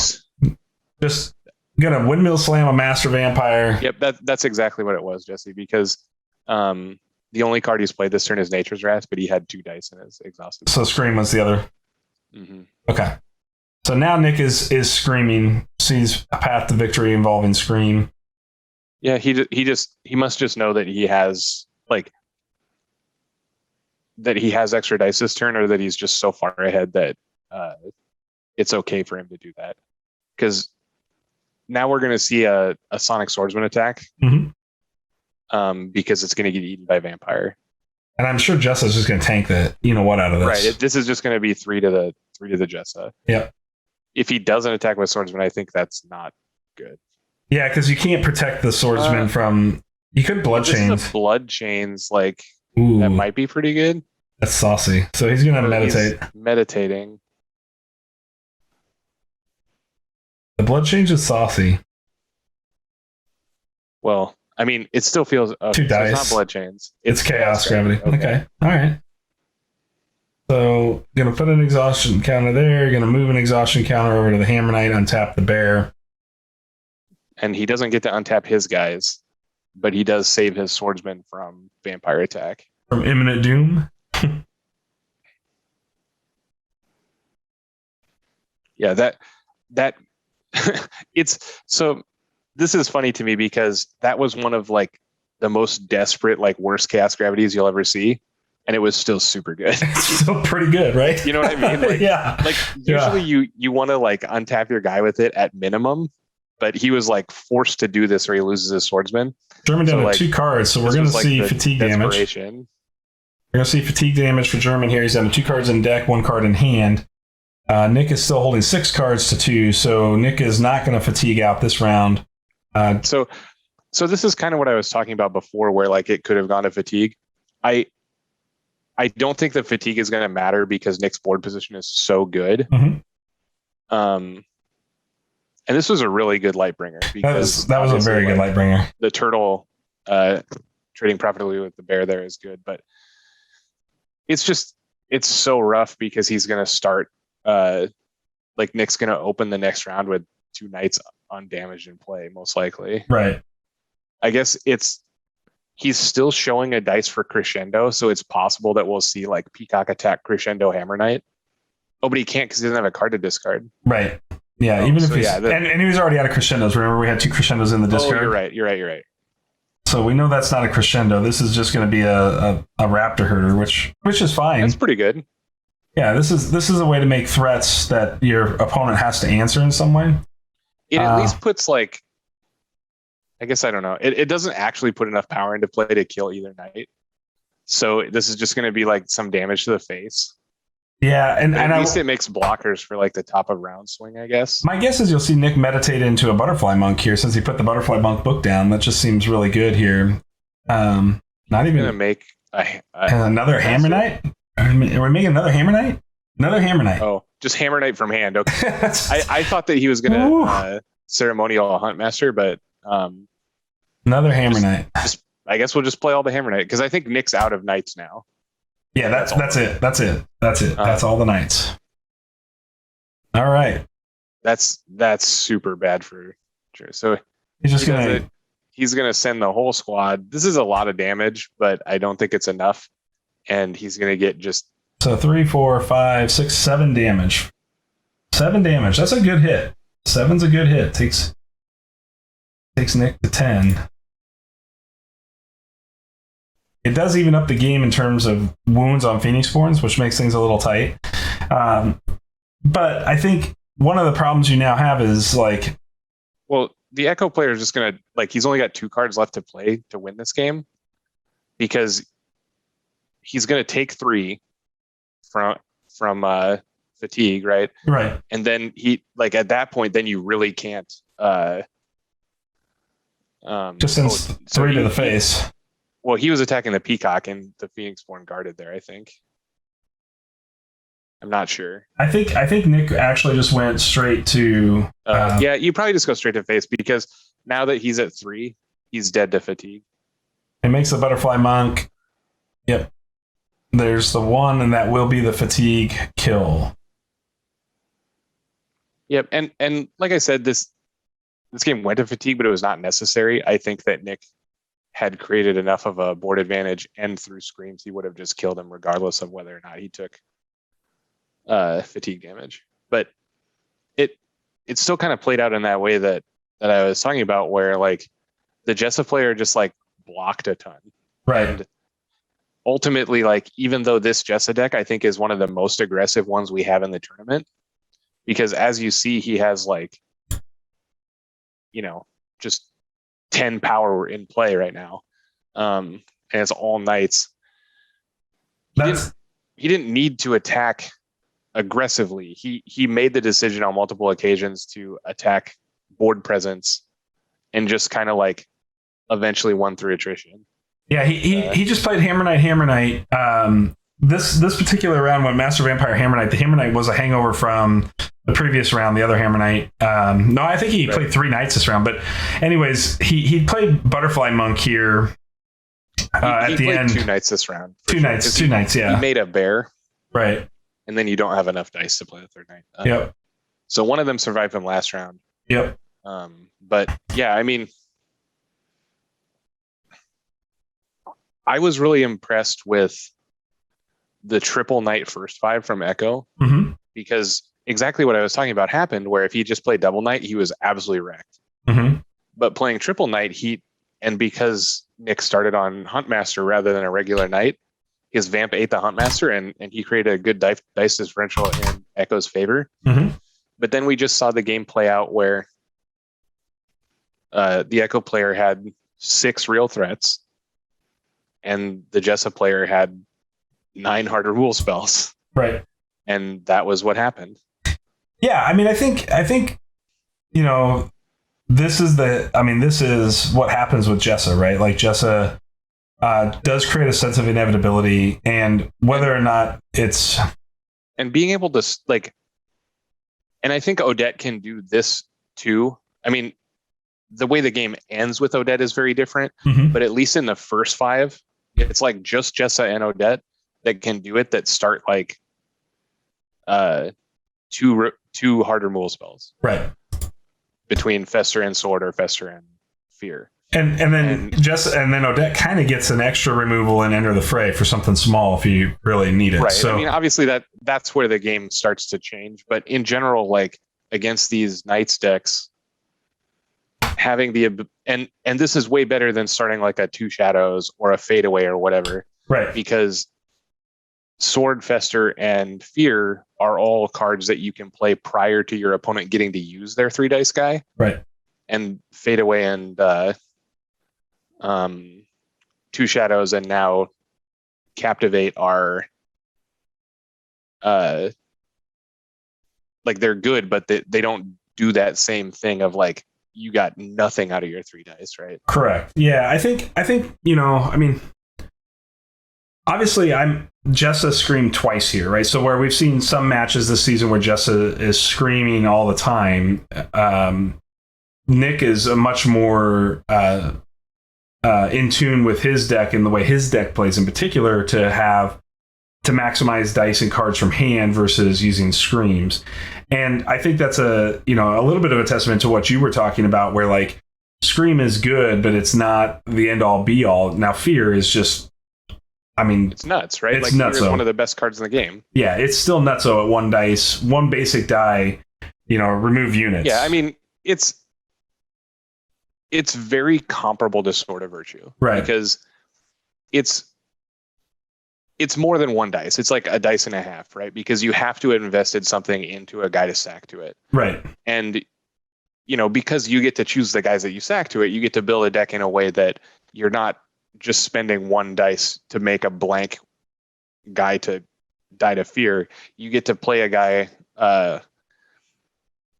Just gonna windmill slam a Master Vampire. Yep, that's exactly what it was, Jesse, because the only card he's played this turn is Nature's Wrath, but he had 2 dice in his exhausted. So scream was the other. Mm-hmm. Okay. So now Nick is screaming, sees a path to victory involving scream. Yeah, he must just know that he has extra dice this turn, or that he's just so far ahead that it's okay for him to do that. Because now we're going to see a Sonic Swordsman attack, because it's going to get eaten by Vampire. And I'm sure Jessa's just going to tank the out of this. Right. This is just going to be 3 to the Jessa. Yep. If he doesn't attack with Swordsman, I think that's not good. Yeah, because you can't protect the Swordsman from... You could Blood Chains. Blood Chains, that might be pretty good. That's saucy. So he's going to meditate. He's meditating. The Blood Change is saucy. Well, I mean, it still feels... 2 dice. It's not Blood Chains. It's Chaos Gravity. Okay. All right. So, going to put an exhaustion counter there. Going to move an exhaustion counter over to the Hammer Knight, untap the bear. And he doesn't get to untap his guys, but he does save his Swordsman from Vampire attack. From imminent doom? Yeah, that it's so this is funny to me because that was one of the most desperate, worst Chaos Gravities you'll ever see. And it was still super good. It's still pretty good, right? You know what I mean? Yeah. Usually you want to untap your guy with it at minimum, but he was forced to do this or he loses his Swordsman. German down to 2 cards, so we're going to see fatigue damage. We're going to see fatigue damage for German here. He's down to 2 cards in deck, 1 card in hand. Nick is still holding 6 cards to 2, so Nick is not going to fatigue out this round. So this is kind of what I was talking about before, where it could have gone to fatigue. I don't think the fatigue is going to matter because Nick's board position is so good. Mm-hmm. And this was a really good Lightbringer because that was a very good Lightbringer. The turtle trading profitably with the bear there is good, but it's so rough because he's going to start Nick's going to open the next round with 2 knights undamaged in play, most likely. Right. I guess he's still showing a dice for Crescendo, so it's possible that we'll see Peacock attack Crescendo Hammer Knight. Oh, but he can't because he doesn't have a card to discard. Right. Yeah, even if he's... and he was already out of Crescendos. Remember, we had 2 Crescendos in the discard? Oh, you're right. So we know that's not a Crescendo. This is just going to be a Raptor Herder, which is fine. That's pretty good. Yeah, this is a way to make threats that your opponent has to answer in some way. It at least puts I guess I don't know. It doesn't actually put enough power into play to kill either knight. So this is just going to be some damage to the face. Yeah, and at least it makes blockers for the top of round swing, I guess. My guess is you'll see Nick meditate into a Butterfly Monk here since he put the Butterfly Monk book down. That just seems really good here. Not even going to make another Hammer Knight. Are we making another Hammer Knight? Another Hammer Knight. Oh, just Hammer Knight from hand. Okay. I thought that he was going to ceremonial Huntmaster, but another Hammer Knight. I guess we'll just play all the Hammer Knight because I think Nick's out of knights now. Yeah, that's it. That's all the knights. All right. That's super bad for sure. So he's gonna send the whole squad. This is a lot of damage, but I don't think it's enough. And he's gonna get just 3, 4, 5, 6, 7 damage. 7 damage. That's a good hit. 7's a good hit. Takes Nick to 10. It does even up the game in terms of wounds on Phoenix Borns, which makes things a little tight. But I think one of the problems you now have is Well, the Echo player is just gonna he's only got 2 cards left to play to win this game, because he's gonna take 3 from fatigue, right? Right. And then he at that point, then you really can't. Just sends 3 to the face. Well, he was attacking the Peacock, and the Phoenixborn guarded there, I think. I'm not sure. I think Nick actually just went straight to. Yeah, you probably just go straight to face, because now that he's at 3, he's dead to fatigue. It makes the Butterfly Monk. Yep. There's the 1, and that will be the fatigue kill. Yep, and like I said, this game went to fatigue, but it was not necessary. I think that Nick had created enough of a board advantage, and through screams, he would have just killed him regardless of whether or not he took fatigue damage. But it still kind of played out in that way that I was talking about, where the Jessa player just blocked a ton. Right. And ultimately, even though this Jessa deck I think is one of the most aggressive ones we have in the tournament, because as you see, he has just 10 power in play right now. And it's all knights. He didn't need to attack aggressively. He made the decision on multiple occasions to attack board presence, and just kind of eventually won through attrition. Yeah, he just played Hammer Knight. This particular round went Master Vampire Hammer Knight. The Hammer Knight was a hangover from the previous round, the other Hammer Knight. No, I think he played 3 knights this round. But anyways, he played Butterfly Monk here at the end. 2 knights this round. Two knights, yeah. He made a bear. Right. And then you don't have enough dice to play the 3rd knight. Yep. So one of them survived from last round. Yep. But yeah, I mean, I was really impressed with the triple knight first 5 from Echo, because exactly what I was talking about happened, where if he just played double knight, he was absolutely wrecked. But playing triple knight, and because Nick started on Huntmaster rather than a regular knight, his Vamp ate the Huntmaster, and he created a good dice differential in Echo's favor. But then we just saw the game play out where the Echo player had 6 real threats, and the Jessa player had 9 harder rule spells. Right. And that was what happened. Yeah, I mean, I think this is what happens with Jessa, right? Jessa does create a sense of inevitability, and whether or not it's, and being able to and I think Odette can do this too. I mean, the way the game ends with Odette is very different, but at least in the first 5, it's just Jessa and Odette that can do it, that start 2 hard removal spells. Right. Between Fester and Sword, or Fester and Fear. And then Odette kind of gets an extra removal and Enter the Fray for something small if you really need it. Right. So, I mean, obviously that's where the game starts to change. But in general, against these Knights decks, having and this is way better than starting a 2 Shadows or a Fadeaway or whatever. Right. Because Sword, Fester, and Fear are all cards that you can play prior to your opponent getting to use their 3 dice guy. Right. And Fadeaway and 2 Shadows and now Captivate are they're good, but they don't do that same thing of you got nothing out of your 3 dice, right? Correct. Yeah, I think I mean, obviously Jessa screamed twice here, right? So where we've seen some matches this season where Jessa is screaming all the time, Nick is a much more in tune with his deck and the way his deck plays in particular to maximize dice and cards from hand versus using screams. And I think that's a little bit of a testament to what you were talking about, where scream is good, but it's not the end all be all. Now Fear is just, I mean, it's nuts, right? It's nuts. Fear is one of the best cards in the game. Yeah, it's still nutso at 1 dice, 1 basic die, remove units. Yeah, I mean, it's very comparable to Sword of Virtue, right? Because it's more than 1 dice. It's a dice and a half, right? Because you have to have invested something into a guy to stack to it, right? And because you get to choose the guys that you sack to it, you get to build a deck in a way that you're not just spending one dice to make a blank guy to die to fear. You get to play a guy that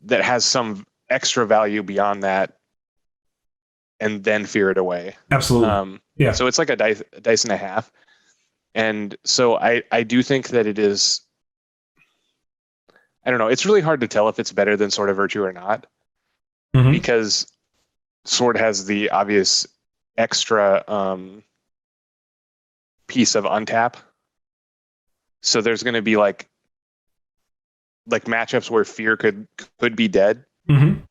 has some extra value beyond that and then fear it away. Absolutely. Yeah. So it's like a dice and a half. And so I do think that it is, I don't know, it's really hard to tell if it's better than Sword of Virtue or not, because Sword has the obvious extra piece of untap. So there's going to be like matchups where fear could be dead. And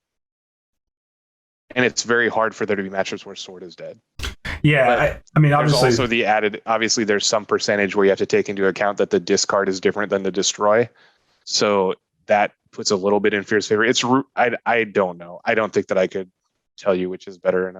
it's very hard for there to be matchups where Sword is dead. Yeah, I mean, obviously, there's also the added. Obviously, there's some percentage where you have to take into account that the discard is different than the destroy, so that puts a little bit in Fear's favor. I don't know. I don't think that I could tell you which is better or not.